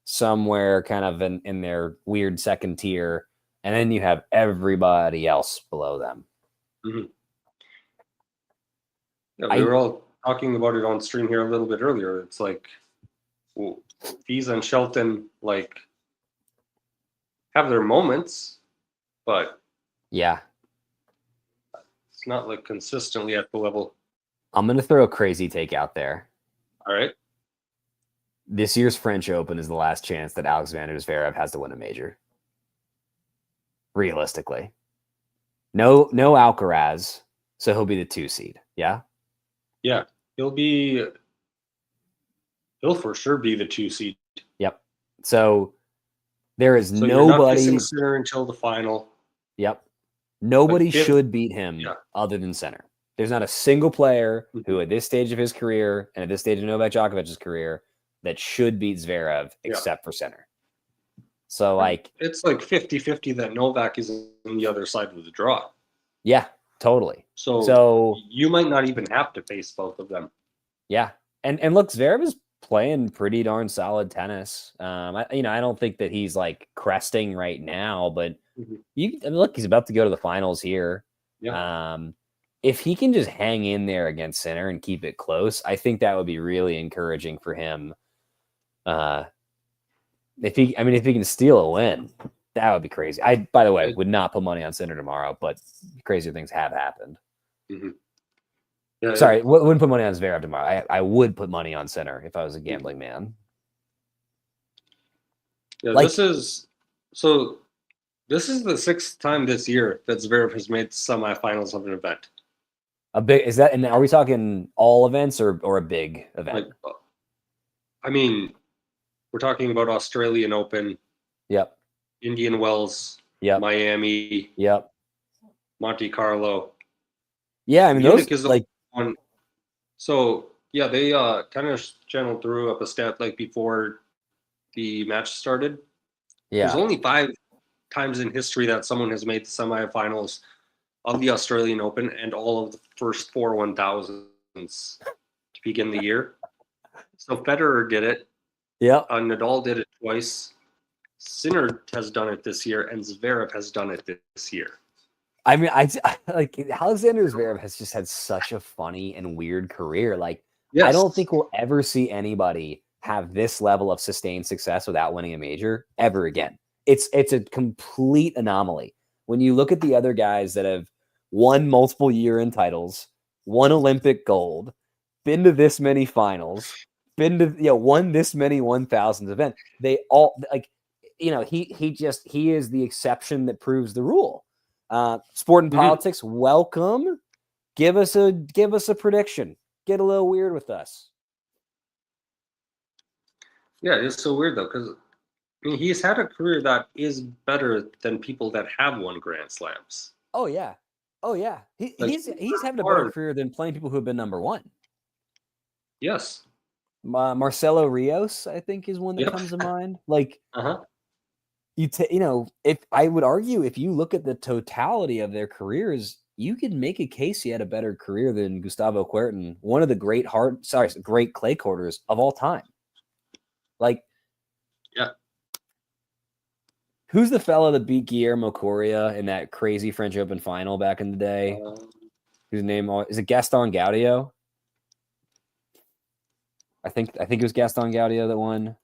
somewhere kind of in their weird second tier. And then you have everybody else below them. Mm-hmm. Yeah, we were all talking about it on stream here a little bit earlier. It's like, well, Fiza and Shelton have their moments, but yeah, it's not consistently at the level. I'm going to throw a crazy take out there. All right. This year's French Open is the last chance that Alexander Zverev has to win a major. Realistically. No Alcaraz, so he'll be the 2 seed. Yeah? Yeah. He'll for sure be the 2 seed. Yep. So there is nobody. You're not facing Sinner until the final. Yep. Nobody should beat him other than Sinner. There's not a single player who at this stage of his career and at this stage of Novak Djokovic's career that should beat Zverev except for Sinner. So it's like 50-50 that Novak is on the other side of the draw. Yeah, totally. So you might not even have to face both of them. Yeah. And look, Zverev is playing pretty darn solid tennis. I don't think that he's cresting right now, but look, he's about to go to the finals here. Yeah. If he can just hang in there against Sinner and keep it close, I think that would be really encouraging for him. If he can steal a win, that would be crazy. I, by the way, would not put money on Sinner tomorrow, but crazier things have happened. Mm-hmm. Yeah, Sorry, wouldn't put money on Zverev tomorrow. I would put money on Sinner if I was a gambling man. Yeah, this is the 6th time this year that Zverev has made semifinals of an event. A big is that? And are we talking all events or a big event? We're talking about Australian Open. Yep. Indian Wells. Yep. Miami. Yep. Monte Carlo. Yeah, I mean Munich those is one. So yeah, they kind of channeled through up a stat before the match started. Yeah. There's only 5 times in history that someone has made the semifinals of the Australian Open and all of the first 4 1000s to begin the year. So Federer did it. Yeah. Nadal did it twice. Sinner has done it this year, and Zverev has done it this year. I mean, I Alexander Zverev has just had such a funny and weird career. I don't think we'll ever see anybody have this level of sustained success without winning a major ever again. It's a complete anomaly. When you look at the other guys that have won multiple year-end titles, won Olympic gold, been to this many finals, been to won this many 1000s event, they all he is the exception that proves the rule. Sport and politics, welcome. Give us a prediction. Get a little weird with us. Yeah, it's so weird though, because he's had a career that is better than people that have won Grand Slams. Oh yeah. He's having a better career than playing people who have been number 1. Yes. Marcelo Rios, I think, is one that comes to mind. If I would argue, if you look at the totality of their careers, you could make a case he had a better career than Gustavo Kuerten, one of the great clay courters of all time. Who's the fellow that beat Guillermo Coria in that crazy French Open final back in the day? Whose name is it? Gaston Gaudio. I think it was Gaston Gaudio that won.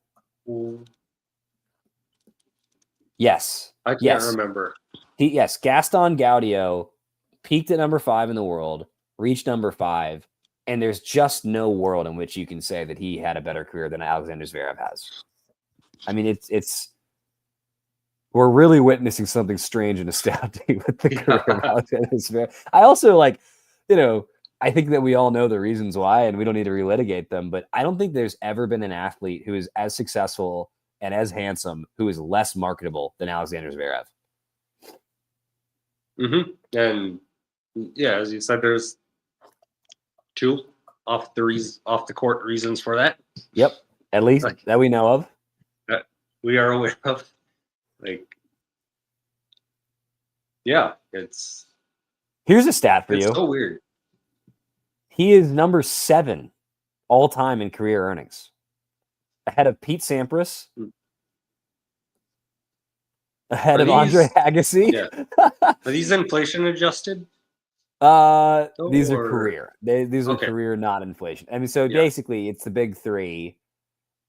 Yes. I can't remember. Gaston Gaudio peaked at number 5 in the world, reached number 5, And there's just no world in which you can say that he had a better career than Alexander Zverev has. I mean, it's we're really witnessing something strange and astounding with the career of Alexander Zverev. I also I think that we all know the reasons why, and we don't need to relitigate them, but I don't think there's ever been an athlete who is as successful and as handsome who is less marketable than Alexander Zverev. And yeah, as you said, there's two off the court reasons for that. Yep, at least that we know of. That we are aware of. Yeah, here's a stat for you. It's so weird. He is number 7 all time in career earnings, ahead of Pete Sampras, ahead of Andre Agassi. Yeah. Are these inflation adjusted? These are career. These are career, not inflation. I mean, so basically, it's the big 3,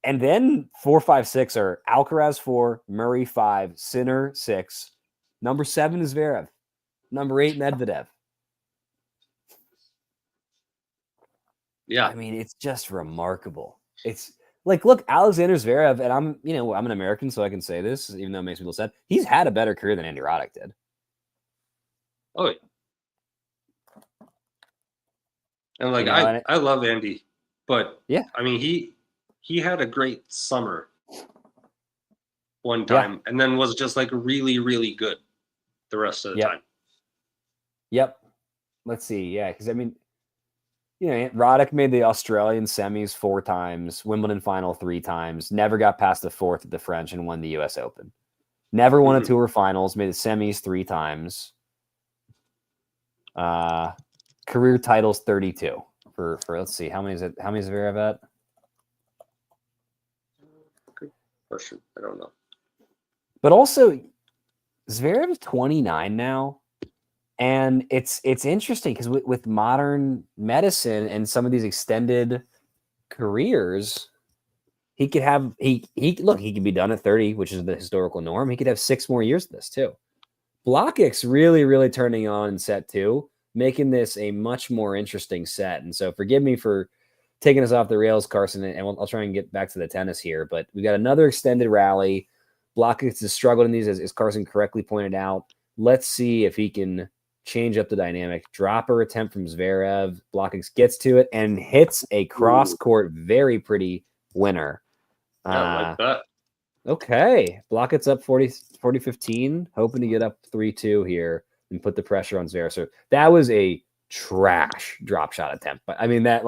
and then 4, 5, 6 are Alcaraz 4, Murray 5, Sinner 6. Number 7 is Zverev. Number 8, Medvedev. Yeah. I mean, it's just remarkable. It's like, look, Alexander Zverev, and I'm an American, so I can say this, even though it makes me feel sad. He's had a better career than Andy Roddick did. Oh, yeah. And I love Andy, but I mean, he had a great summer one time and then was just really, really good the rest of the time. Yep. Let's see. Yeah. Cause I mean, Roddick made the Australian semis 4 times, Wimbledon final 3 times, never got past the 4th at the French and won the US Open. Never won a tour finals, made the semis 3 times. Career titles 32 for let's see, how many is Zverev at? Good question. I don't know. But also Zverev is 29 now. And it's interesting because with modern medicine and some of these extended careers, he could have he could be done at 30, which is the historical norm. He could have 6 more years of this too. Blockx really, really turning on in set 2, making this a much more interesting set. And so forgive me for taking us off the rails, Carson, and I'll try and get back to the tennis here. But we got another extended rally. Blockx has struggled in these, as Carson correctly pointed out. Let's see if he can change up the dynamic. Dropper attempt from Zverev. Blockx gets to it and hits a cross-court, very pretty winner. I like that. Okay. Blockx up 40-15, hoping to get up 3-2 here and put the pressure on Zverev. So that was a trash drop shot attempt. But I mean, that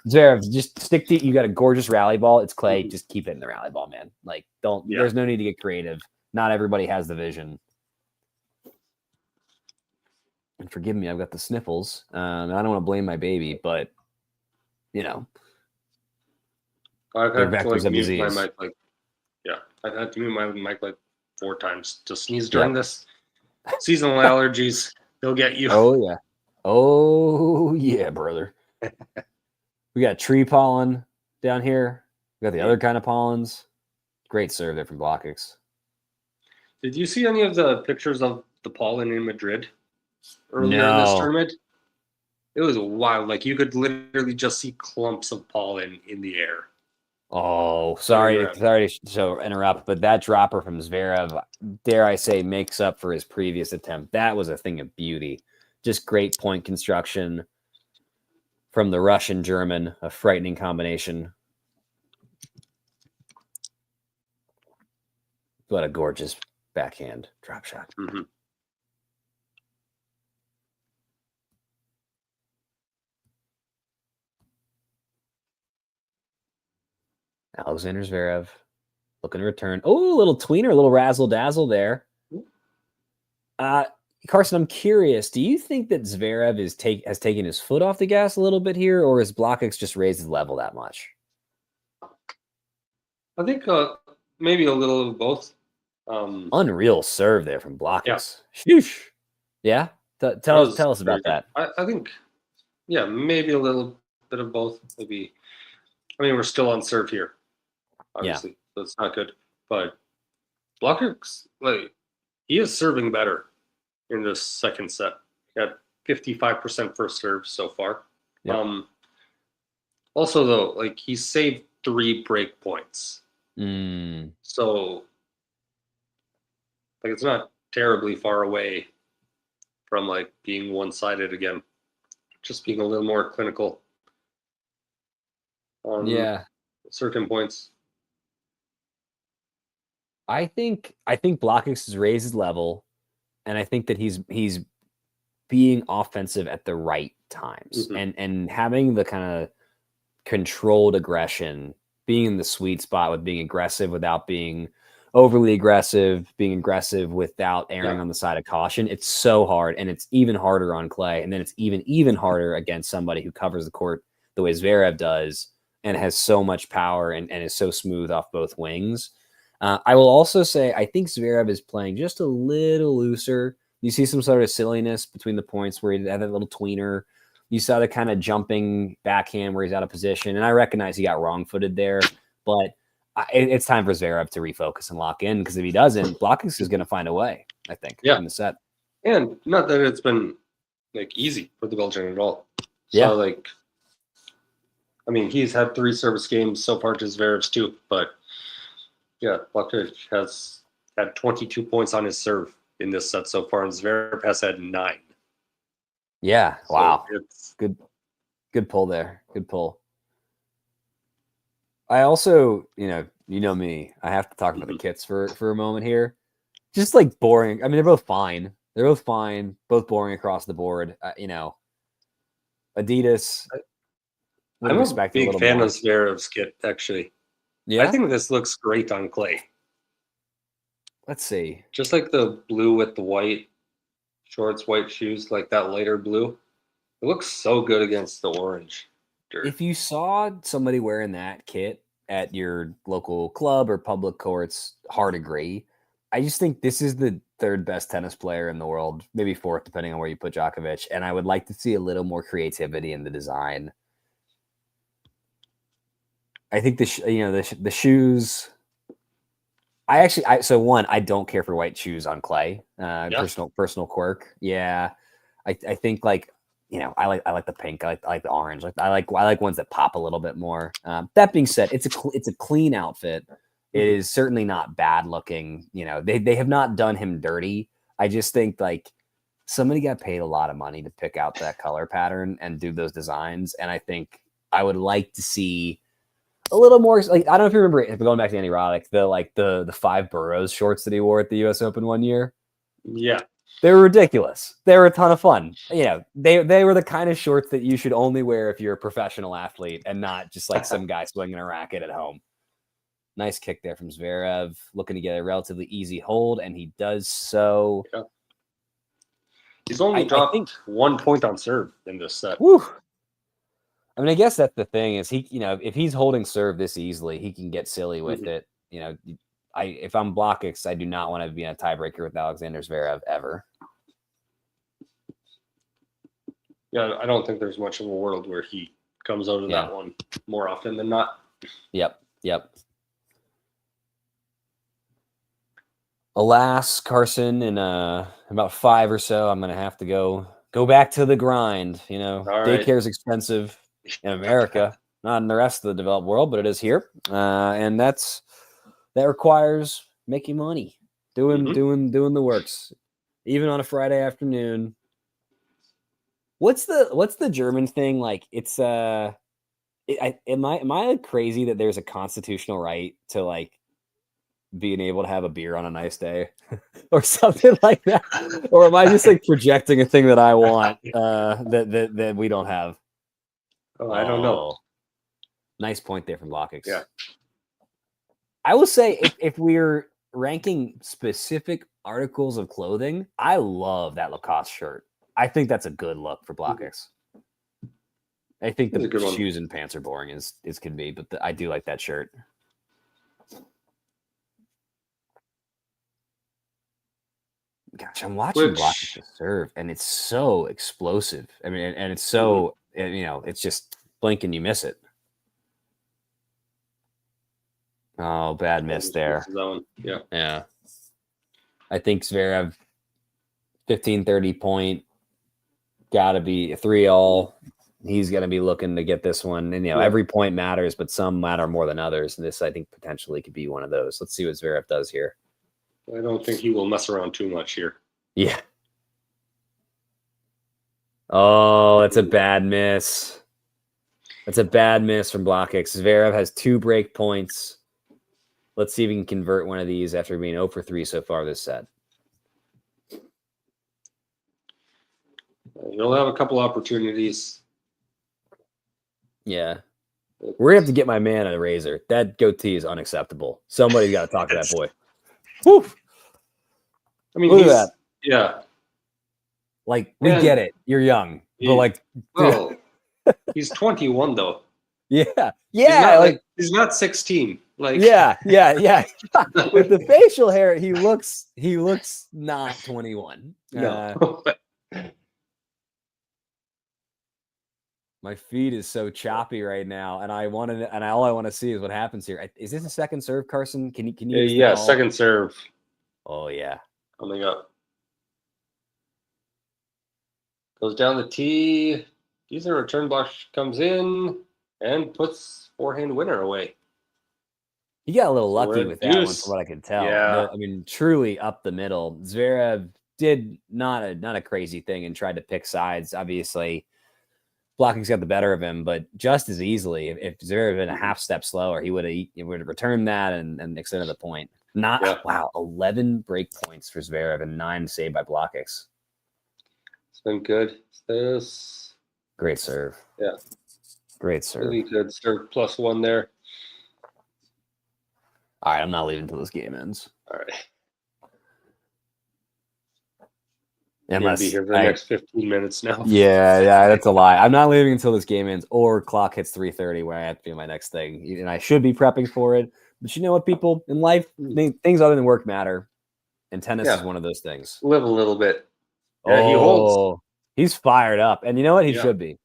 Zverev, just stick to, you got a gorgeous rally ball. It's clay. Just keep it in the rally ball, man. There's no need to get creative. Not everybody has the vision. And forgive me, I've got the sniffles. I don't want to blame my baby, but I've they're had vectors to of mute disease. my mic I've had to mute my mic 4 times to sneeze during this. Seasonal allergies, they'll get you. Oh yeah, brother. We got tree pollen down here. We got the other kind of pollens. Great serve there from Blockx. Did you see any of the pictures of the pollen in Madrid earlier in this tournament? It was wild. You could literally just see clumps of pollen in the air. Oh, sorry to interrupt, but that dropper from Zverev, dare I say, makes up for his previous attempt. That was a thing of beauty. Just great point construction from the Russian German, a frightening combination. What a gorgeous backhand drop shot. Mm-hmm. Alexander Zverev looking to return. Oh, a little tweener, a little razzle dazzle there. Carson, I'm curious. Do you think that Zverev has taken his foot off the gas a little bit here, or has Blockx just raised his level that much? I think maybe a little of both. Unreal serve there from Blockx. Sheesh. Yeah. Tell us about that. I think, maybe a little bit of both. Maybe. I mean, we're still on serve here, obviously, so it's not good. But Blockx, he is serving better in this second set. Got 55% first serve so far. Yep. Also, though, like he saved 3 break points. So, like, it's not terribly far away from like being one-sided again. Just being a little more clinical on certain points. I think Blockx has raised his level, and I think that he's being offensive at the right times, and having the kind of controlled aggression, being in the sweet spot with being aggressive without being overly aggressive, being aggressive without erring on the side of caution. It's so hard, and it's even harder on clay, and then it's even harder against somebody who covers the court the way Zverev does and has so much power and is so smooth off both wings. I will also say I think Zverev is playing just a little looser. You see some sort of silliness between the points where he had that little tweener. You saw the kind of jumping backhand where he's out of position, and I recognize he got wrong-footed there, but it's time for Zverev to refocus and lock in, because if he doesn't, Blockx is going to find a way, I think, in the set. And not that it's been like easy for the Belgian at all. Yeah. So, like, I mean, he's had 3 service games so far to Zverev's 2, but yeah, Blockx has had 22 points on his serve in this set so far, and Zverev has had 9. Yeah, So wow. it's Good pull there. Good pull. I also, you know me, I have to talk about the kits for a moment here. Just like boring. I mean, they're both fine. Both boring across the board. Adidas. I'm a big fan of Zverev's kit, actually. Yeah, I think this looks great on clay. Let's see. Just like the blue with the white shorts, white shoes, like that lighter blue. It looks so good against the orange dirt. If you saw somebody wearing that kit at your local club or public courts, hard agree. I just think this is the 3rd best tennis player in the world, maybe 4th, depending on where you put Djokovic. And I would like to see a little more creativity in the design. I think the shoes. I don't care for white shoes on clay. Personal quirk. Yeah, I think like I like the pink. I like the orange. I like ones that pop a little bit more. That being said, it's a clean outfit. It is certainly not bad looking. They have not done him dirty. I just think like somebody got paid a lot of money to pick out that color pattern and do those designs, and I think I would like to see a little more. Like, I don't know if you remember, going back to Andy Roddick, the 5 boroughs shorts that he wore at the U.S. Open one year. Yeah. They were ridiculous. They were a ton of fun. They were the kind of shorts that you should only wear if you're a professional athlete and not just like some guy swinging a racket at home. Nice kick there from Zverev, looking to get a relatively easy hold, and he does so. Yeah. He's only dropped 1 point on serve in this set. Whew. I mean, I guess that's the thing is if he's holding serve this easily, he can get silly with it. If I'm Blockx, I do not want to be in a tiebreaker with Alexander Zverev ever. Yeah, I don't think there's much of a world where he comes out of that one more often than not. Yep. Alas, Carson, in about 5 or so, I'm going to have to go back to the grind. Daycare is expensive in America, not in the rest of the developed world, but it is here. And that requires making money, doing the works, even on a Friday afternoon. What's the German thing? Like, it's am I like crazy that there's a constitutional right to like being able to have a beer on a nice day or something like that? Or am I just like projecting a thing that I want that we don't have? Oh, I don't know. Nice point there from Blockx. Yeah. I will say if we're ranking specific articles of clothing, I love that Lacoste shirt. I think that's a good look for Blockx. I think the shoes and pants are boring as can be, but I do like that shirt. Gosh, I'm watching Blockx serve, and it's so explosive. I mean, and it's so it's just blink and you miss it. Oh, bad miss there. Yeah. I think Zverev 15-30 point, gotta be a 3-all. He's going to be looking to get this one. And, every point matters, but some matter more than others. And this, I think, potentially could be one of those. Let's see what Zverev does here. I don't think he will mess around too much here. Yeah. Oh, that's a bad miss. That's a bad miss from Blockx. Zverev has 2 break points. Let's see if he can convert one of these after being 0 for 3 so far this set. He'll have a couple opportunities. Yeah. We're going to have to get my man a razor. That goatee is unacceptable. Somebody's got to talk to that boy. Whew. I mean, look at that. Yeah. Like, we get it. You're young. But, like... Well, he's 21, though. Yeah. Yeah. He's not 16. Like, yeah. With the facial hair, he looks not 21. No. My feed is so choppy right now, and all I want to see is what happens here. Is this a second serve, Carson? Can you? Yeah, second serve. Oh yeah, coming up. Goes down the tee. Either return block comes in and puts forehand winner away. He got a little lucky with that one, from what I can tell. Yeah. I mean, truly up the middle. Zverev did not a crazy thing and tried to pick sides. Obviously, Blockx got the better of him, but just as easily, if Zverev had been a half step slower, he would have returned that and extended the point. Wow, 11 break points for Zverev and 9 saved by Blockx. It's been good. This great serve. Yeah, great serve. Really good serve. +1 there. All right, I'm not leaving until this game ends. All right. Unless be here for the next 15 minutes now. Yeah, that's a lie. I'm not leaving until this game ends or clock hits 3:30, where I have to do my next thing. And I should be prepping for it. But you know what, people? In life, things other than work matter. And tennis is one of those things. Live a little bit. Yeah, he holds. He's fired up. And you know what? He should be.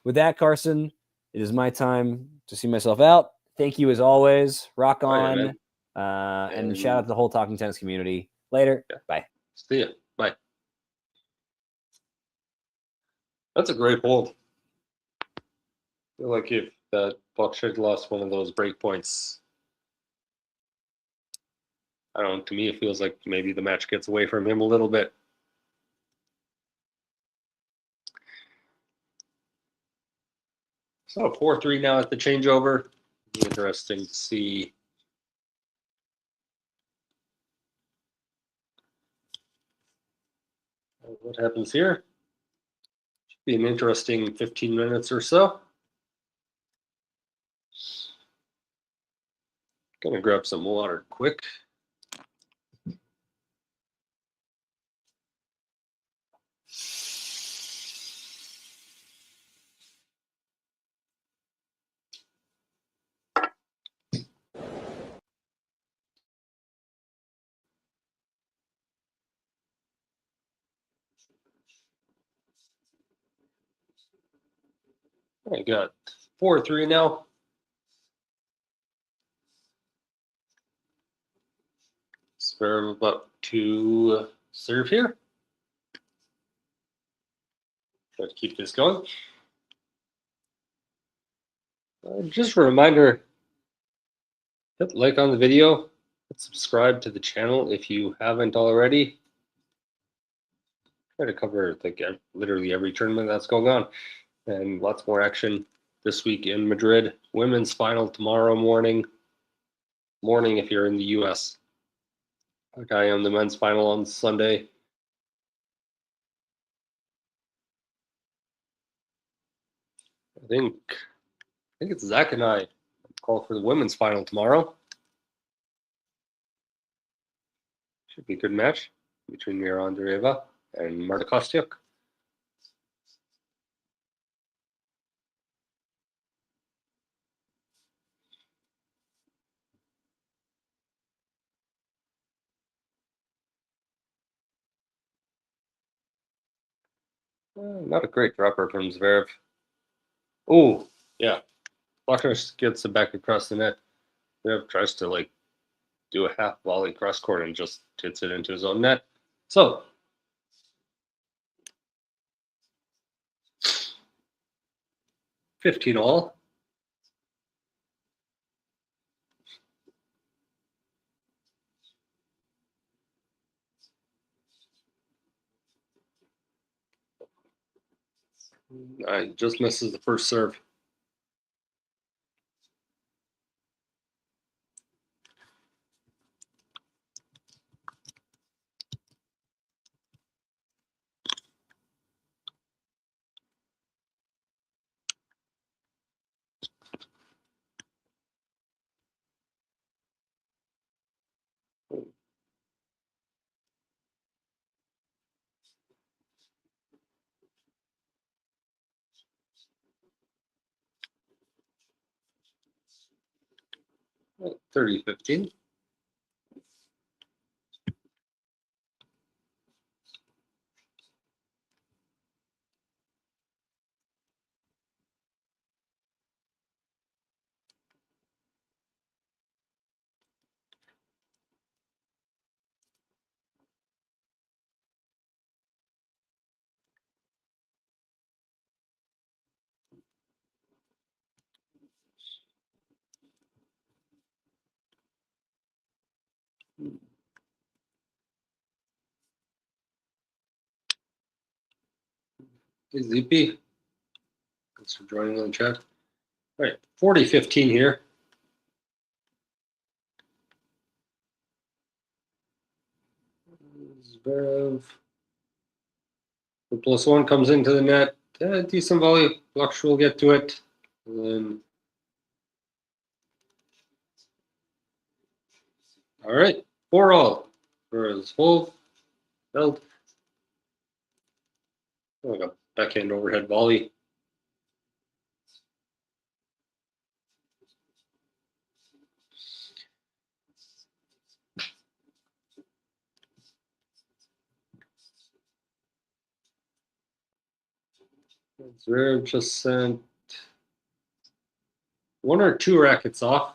With that, Carson, it is my time to see myself out. Thank you as always. Rock on. And shout out to the whole Talking Tennis community. Later. Yeah. Bye. See ya. Bye. That's a great hold. I feel like if that Blockx had lost one of those break points, I don't know, to me it feels like maybe the match gets away from him a little bit. So 4-3 now at the changeover. Interesting to see what happens here. Should be an interesting 15 minutes or so. Gonna grab some water quick. I got 4-3 now. Zverev about to serve here. Try to keep this going. Just a reminder, hit like on the video, hit subscribe to the channel if you haven't already. Try to cover like literally every tournament that's going on. And lots more action this week in Madrid. Women's final tomorrow morning. If you're in the US. Like I am, the men's final on Sunday. I think it's Zach and I call for the women's final tomorrow. Should be a good match between Mira Andreeva and Marta Kostyuk. Not a great dropper from Zverev. Oh, yeah. Blockx gets it back across the net. Zverev tries to like do a half volley cross court and just hits it into his own net. So 15 all. Just misses the first serve. Right, 30-15. Hey, ZP. Thanks for joining on the chat. All right, 40-15 here. Zverev. The +1 comes into the net. Decent volley. Blockx will get to it. And then, all right, 4 all for his whole belt. Like a backhand overhead volley. Zverev just sent 1 or 2 rackets off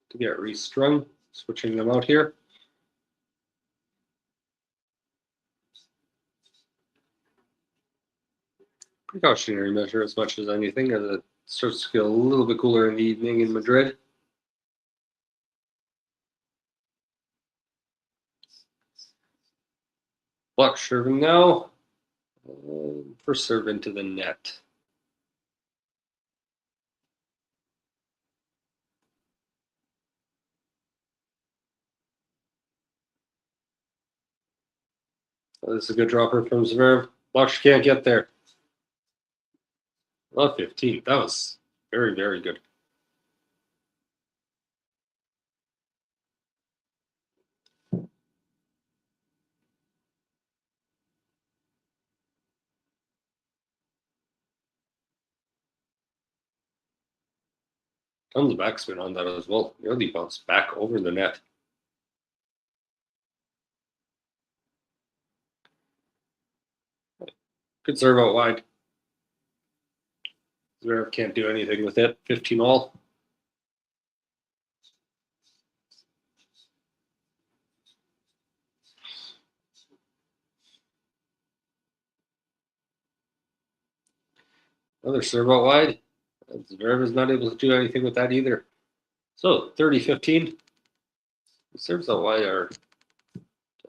to get restrung. Switching them out here. Precautionary measure as much as anything, as it starts to get a little bit cooler in the evening in Madrid. Blockx serving now. First serve into the net. This is a good dropper from Zverev. Blockx can't get there. Love 15. That was very, very good. Tons of backspin on that as well. Nearly bounced back over the net. Good serve out wide. Zverev can't do anything with it. 15 all. Another serve out wide. Zverev is not able to do anything with that either. So 30-15. The serves out wide are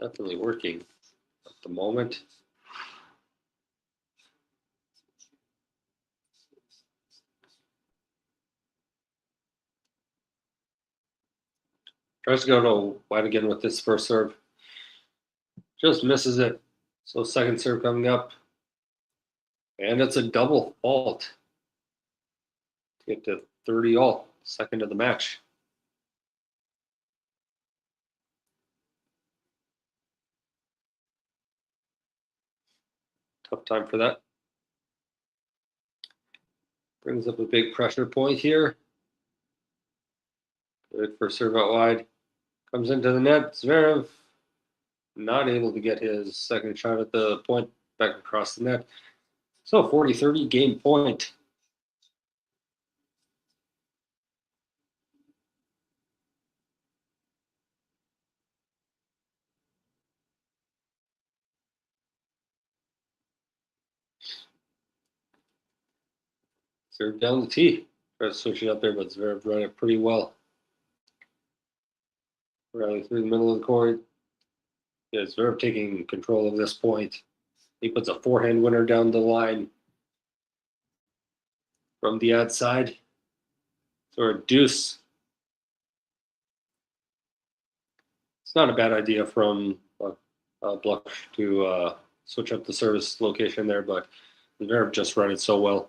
definitely working at the moment. Tries to go to wide again with this first serve. Just misses it. So second serve coming up. And it's a double fault to get to 30 all, second of the match. Tough time for that. Brings up a big pressure point here. Good for serve out wide. Comes into the net. Zverev not able to get his second shot at the point back across the net. So 40-30 game point. Serve down the tee. Try to switch it up there, but Zverev run it pretty well. Rally through the middle of the court. Yeah, Zverev taking control of this point. He puts a forehand winner down the line from the outside. So a deuce. It's not a bad idea from Blockx to switch up the service location there, but Zverev just run it so well.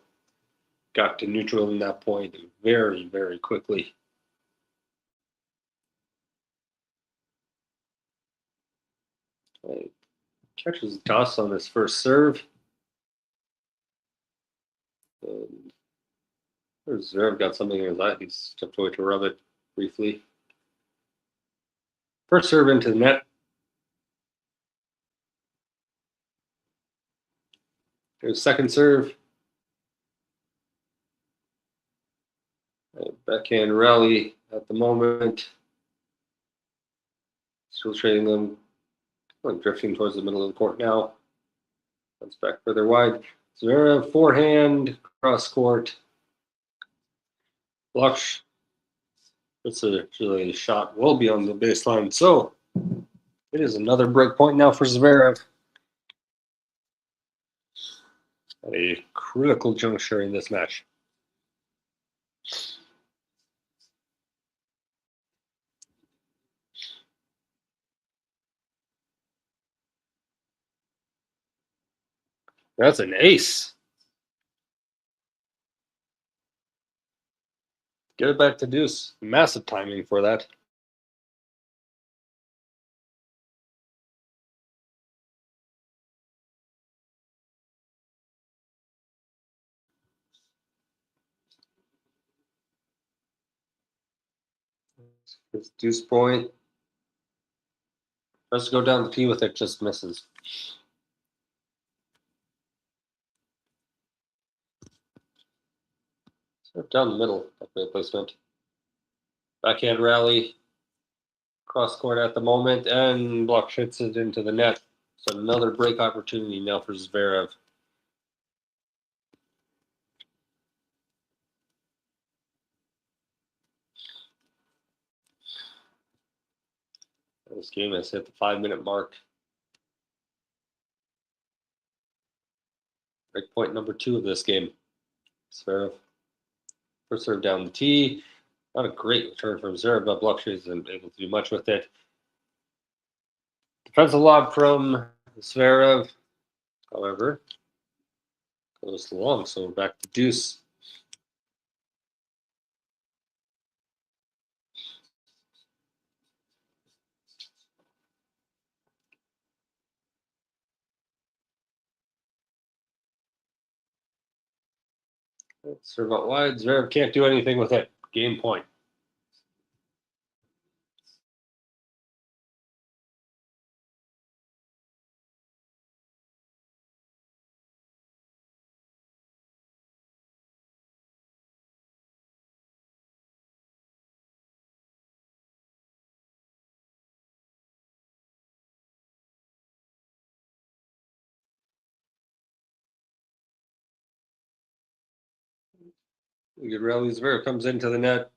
Got to neutral in that point very, very quickly. Catches the toss on his first serve. Zverev got something in his eye. He stepped away to rub it briefly. First serve into the net. There's second serve. Backhand rally at the moment. Still trading them. Drifting towards the middle of the court now. Comes back further wide. Zverev forehand cross court. Blockx. It's actually a shot well beyond the baseline. So it is another break point now for Zverev. At a critical juncture in this match. That's an ace. Get it back to deuce. Massive timing for that. It's deuce point. Tries to go down the tee with it, just misses. Down the middle, definitely placement. Backhand rally, cross court at the moment, and Blockx hits it into the net. So another break opportunity now for Zverev. This game has hit the 5-minute mark. Break point number 2 of this game. Zverev. First serve down the tee. Not a great return from Zverev, but Blockx isn't able to do much with it. Defensive lob from Zverev. However, goes long, so we're back to deuce. Serve out wide. Zverev can't do anything with it. Game point. Good rally. Zverev comes into the net.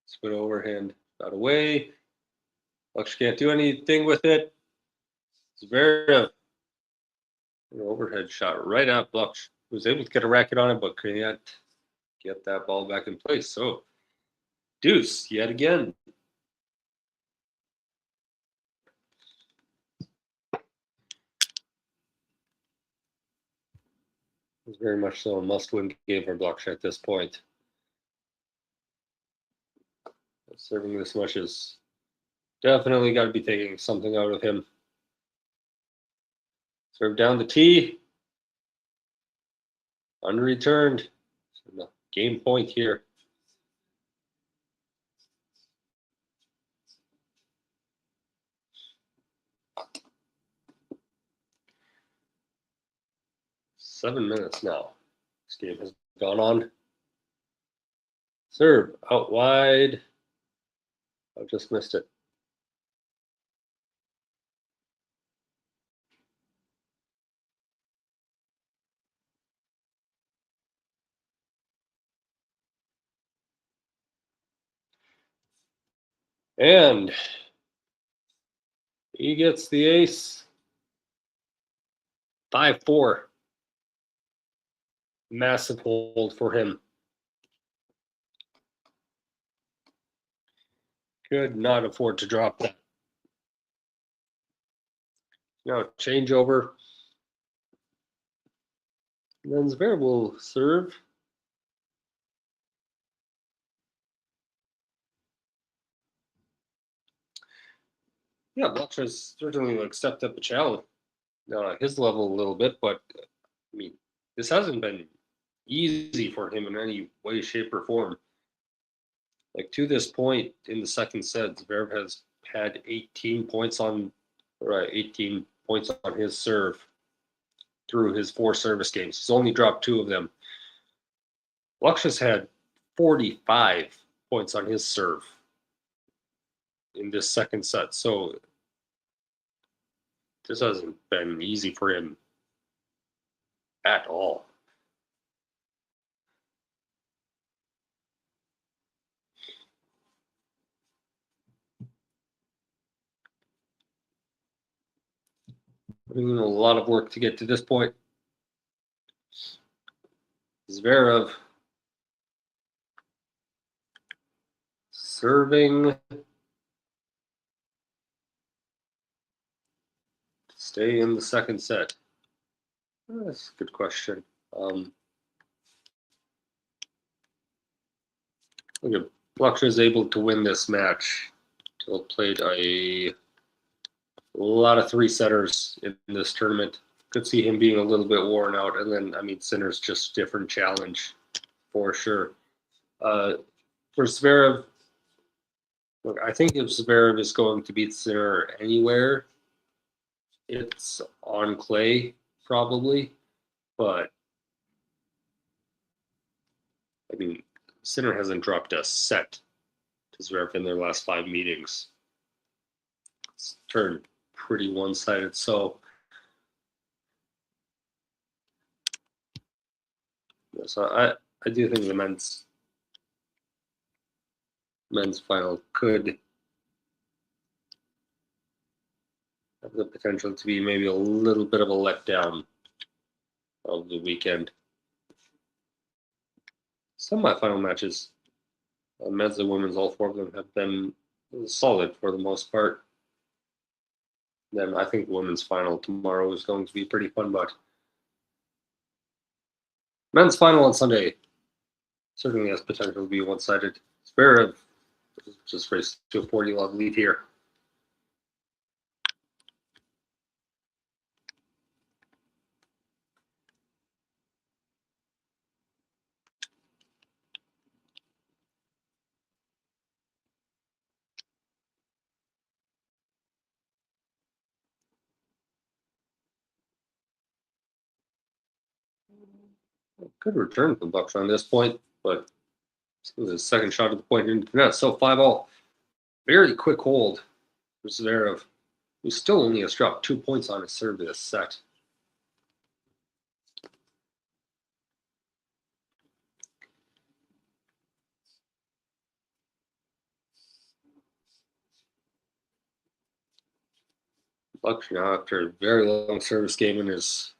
Spin overhand. Got away. Blockx can't do anything with it. Zverev. An overhead shot right at Blockx. Was able to get a racket on it, but couldn't get that ball back in place. So, deuce yet again. It's very much so a must-win game for Blockx at this point. Serving this much is definitely got to be taking something out of him. Serve down the tee. Unreturned. So game point here. Seven minutes now. This game has gone on. Serve out wide. I just missed it. And he gets the ace. 5-4. Massive hold for him. Could not afford to drop that. Now changeover. Then Zverev will serve. Yeah, Blockx has certainly stepped up the challenge his level a little bit, but I mean, this hasn't been easy for him in any way, shape, or form. Like to this point in the second set, Zverev has had 18 points on his serve through his 4 service games. He's only dropped 2 of them. Blockx has had 45 points on his serve in this second set. So this hasn't been easy for him at all. Putting in a lot of work to get to this point. Zverev serving. Stay in the second set. That's a good question. Okay, Blockx is able to win this match. He'll played a lot of 3-setters in this tournament. Could see him being a little bit worn out. And then, I mean, Sinner's just different challenge for sure. For Zverev, look, I think if Zverev is going to beat Sinner anywhere, it's on clay, probably. But, I mean, Sinner hasn't dropped a set to Zverev in their last 5 meetings. It's turned pretty one-sided. So I do think the men's final could have the potential to be maybe a little bit of a letdown of the weekend. Semi-final matches, men's and women's, all 4 of them have been solid for the most part. Then I think the women's final tomorrow is going to be pretty fun, but men's final on Sunday certainly has potential to be one-sided. Zverev just raced to a 40-love lead here. Good return from Blockx on this point, but it was his second shot at the point into the net. So 5-all. Very quick hold for Zverev, who still only has dropped 2 points on his serve this set. Blockx now, after a very long service game in his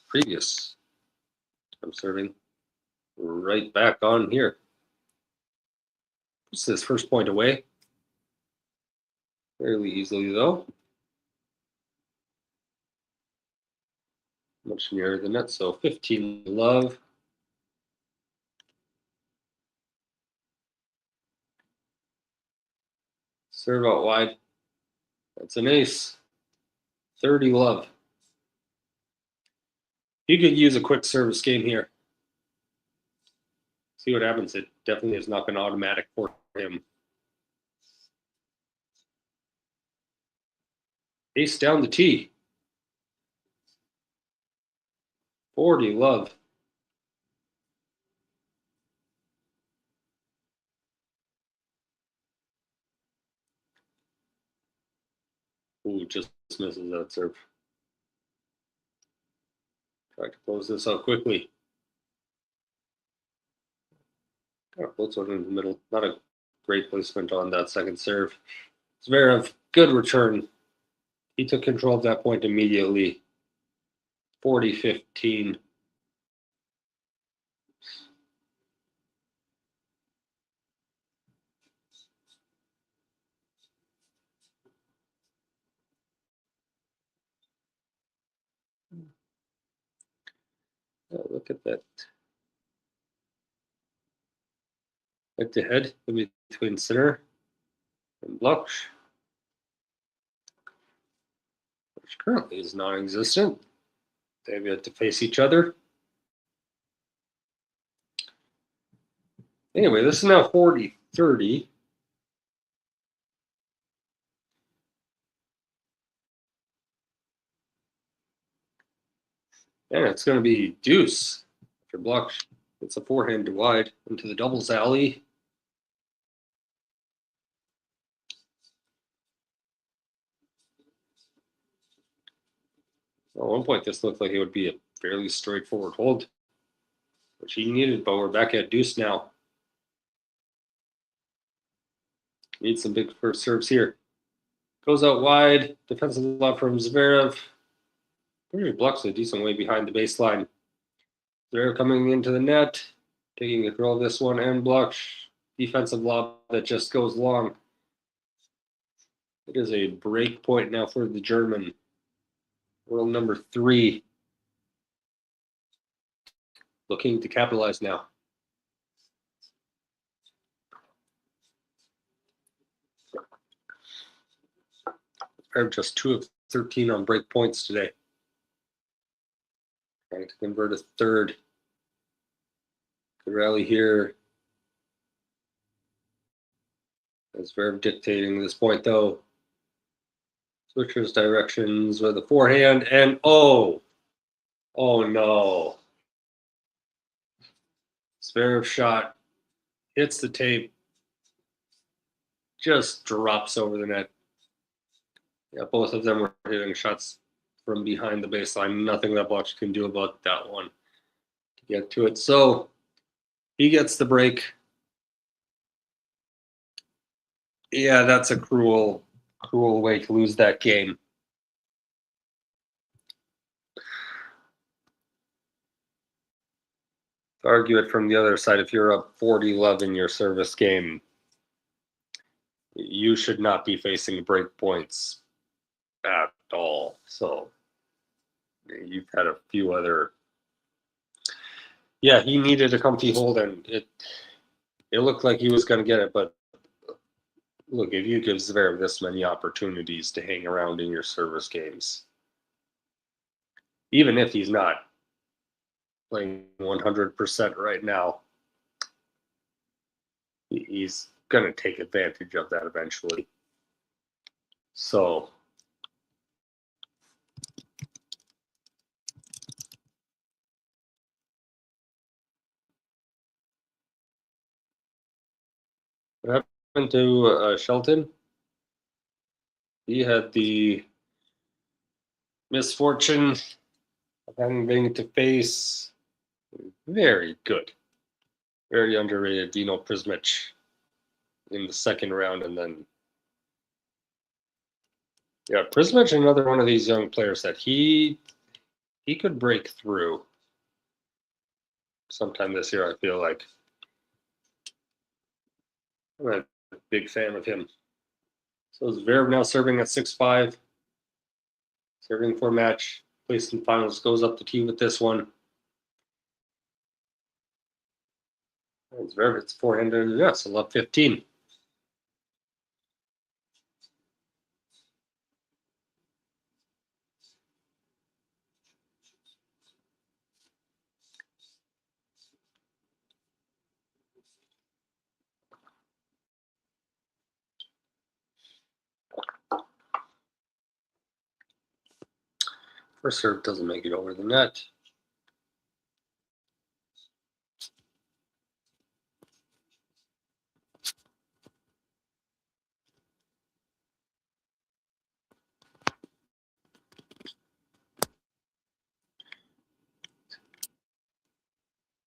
previous time serving, right back on here. Puts his first point away. Fairly easily, though. Much nearer the net, so 15-love. Serve out wide. That's an ace. 30-love. He could use a quick service game here. See what happens. It definitely has not been automatic for him. Ace down the tee. 40-love. Ooh, just misses that serve. Try to close this out quickly. Got a float sort in the middle. Not a Great placement on that second serve. Zverev, good return. He took control of that point immediately. 40-15. Oh, look at that. Head to head between Sinner and Blockx, which currently is non-existent. They've yet to face each other. Anyway, this is now 40-30. And it's going to be deuce after Blockx. It's a forehand wide into the doubles alley. At one point, this looked like it would be a fairly straightforward hold, which he needed, but we're back at deuce now. Need some big first serves here. Goes out wide. Defensive lob from Zverev. Blockx a decent way behind the baseline. Zverev coming into the net, taking control of this one, and Blockx. Defensive lob that just goes long. It is a break point now for the German. World number 3. Looking to capitalize now. Just 2 of 13 on break points today. Trying to convert a third. Good rally here. As Zverev dictating this point, though. Switches directions with a forehand, and oh no. Zverev shot hits the tape, just drops over the net. Yeah, both of them were hitting shots from behind the baseline. Nothing that Blockx can do about that one to get to it. So he gets the break. Yeah, that's a cruel way to lose that game. To argue it from the other side, if you're up 40-11 in your service game, you should not be facing break points at all. So you've had a few other. Yeah, he needed a comfy hold, and it looked like he was going to get it. But look, if you give Zverev this many opportunities to hang around in your service games, even if he's not playing 100% right now, he's going to take advantage of that eventually. So what happened to Shelton? He had the misfortune of having to face very good, very underrated Dino Prismic in the second round, and then Prismic, another one of these young players that he could break through sometime this year. I feel like I'm a big fan of him. So Zverev now serving at 6-5, serving for match, placed in finals, goes up to tee with this one. Zverev hits forehand into the net, so love 15. First serve doesn't make it over the net.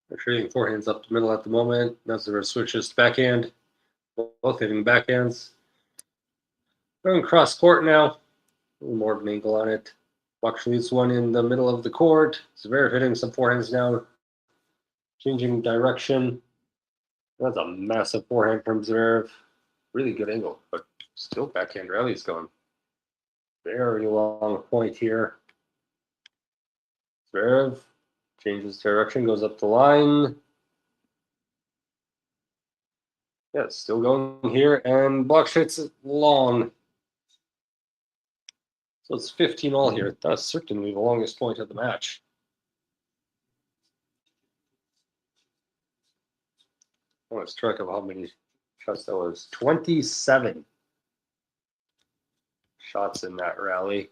They're trading forehands up the middle at the moment. Now Zverev switches to backhand. Both hitting backhands. Going cross court now. A little more of an angle on it. Blockx leads one in the middle of the court. Zverev hitting some forehands now. Changing direction. That's a massive forehand from Zverev. Really good angle, but still backhand rallies going. Very long point here. Zverev changes direction, goes up the line. Yeah, it's still going here, and Blockx hits it long. So it's 15 all here. That's certainly the longest point of the match. I lost track of how many shots that was. 27 shots in that rally.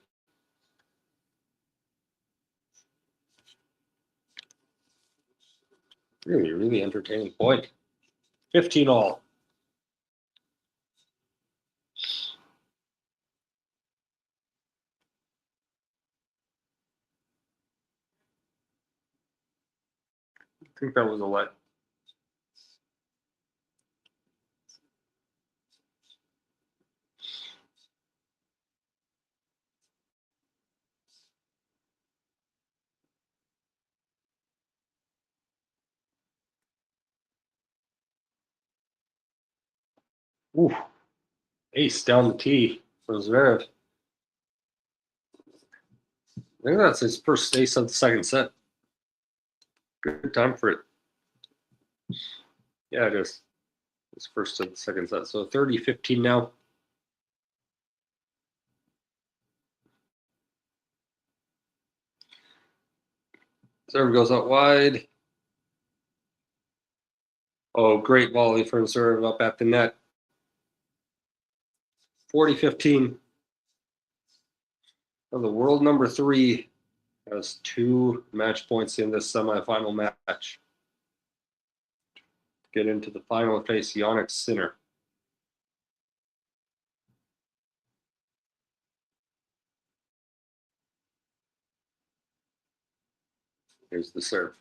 Really, really entertaining point. 15 all. I think that was a let. Ooh, ace down the tee for Zverev. I think that's his first ace of the second set. Good time for it. Yeah, it is. It's first of the second set. So 30-15 now. Serve goes out wide. Oh, great volley from Zverev up at the net. 40-15. Now the world number 3 has 2 match points in this semifinal match. Get into the final, face Jannik Sinner. Here's the serve.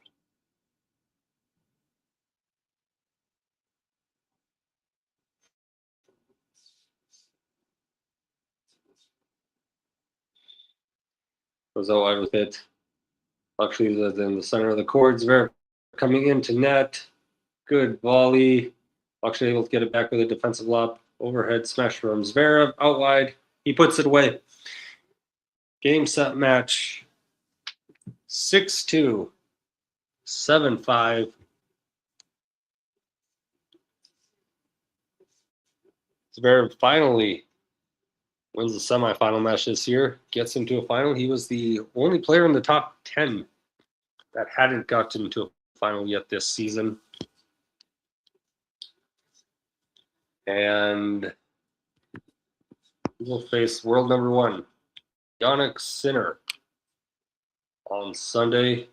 Goes out wide with it. Actually, in the center of the court. Zverev coming into net. Good volley. Actually able to get it back with a defensive lob. Overhead smash from Zverev. Out wide. He puts it away. Game, set, match. 6-2. 7-5. Zverev finally wins the semifinal match this year. Gets into a final. He was the only player in the top 10 that hadn't gotten to a final yet this season. And he will face world number 1, Jannik Sinner, on Sunday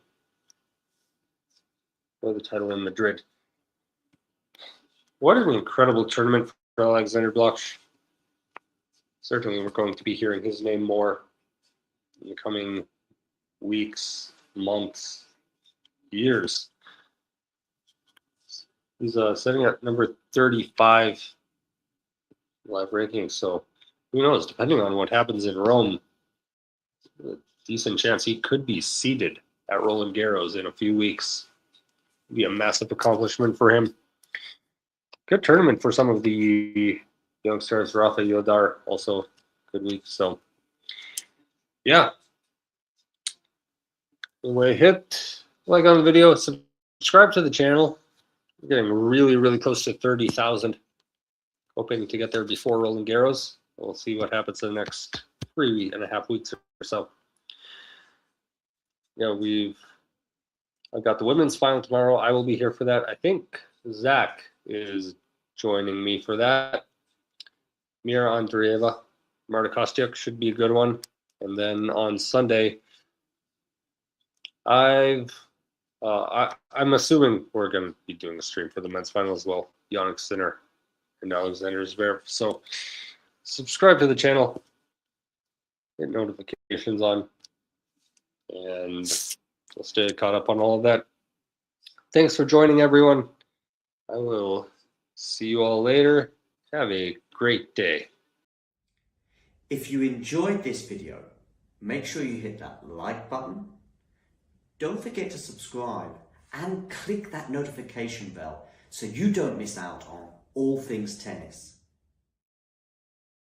for the title in Madrid. What an incredible tournament for Alexander Blockx. Certainly we're going to be hearing his name more in the coming weeks, months, years. He's sitting at number 35 live ranking, so who knows, depending on what happens in Rome, a decent chance he could be seated at Roland Garros in a few weeks. It'd be a massive accomplishment for him. Good tournament for some of the youngsters. Rafa Yodar also good week. So yeah, anyway, hit like on the video, subscribe to the channel. We're getting really close to 30,000. Hoping to get there before Roland Garros. We'll see what happens in the next 3.5 weeks or so. Yeah, I've got the women's final tomorrow. I will be here for that. I think Zach is joining me for that. Mira Andreeva, Marta Kostyuk should be a good one. And then on Sunday, I'm assuming we're going to be doing a stream for the men's final as well. Jannik Sinner and Alexander Zverev. So subscribe to the channel, get notifications on, and we'll stay caught up on all of that. Thanks for joining, everyone. I will see you all later. Have a great day. If you enjoyed this video, make sure you hit that like button. Don't forget to subscribe and click that notification bell so you don't miss out on all things tennis.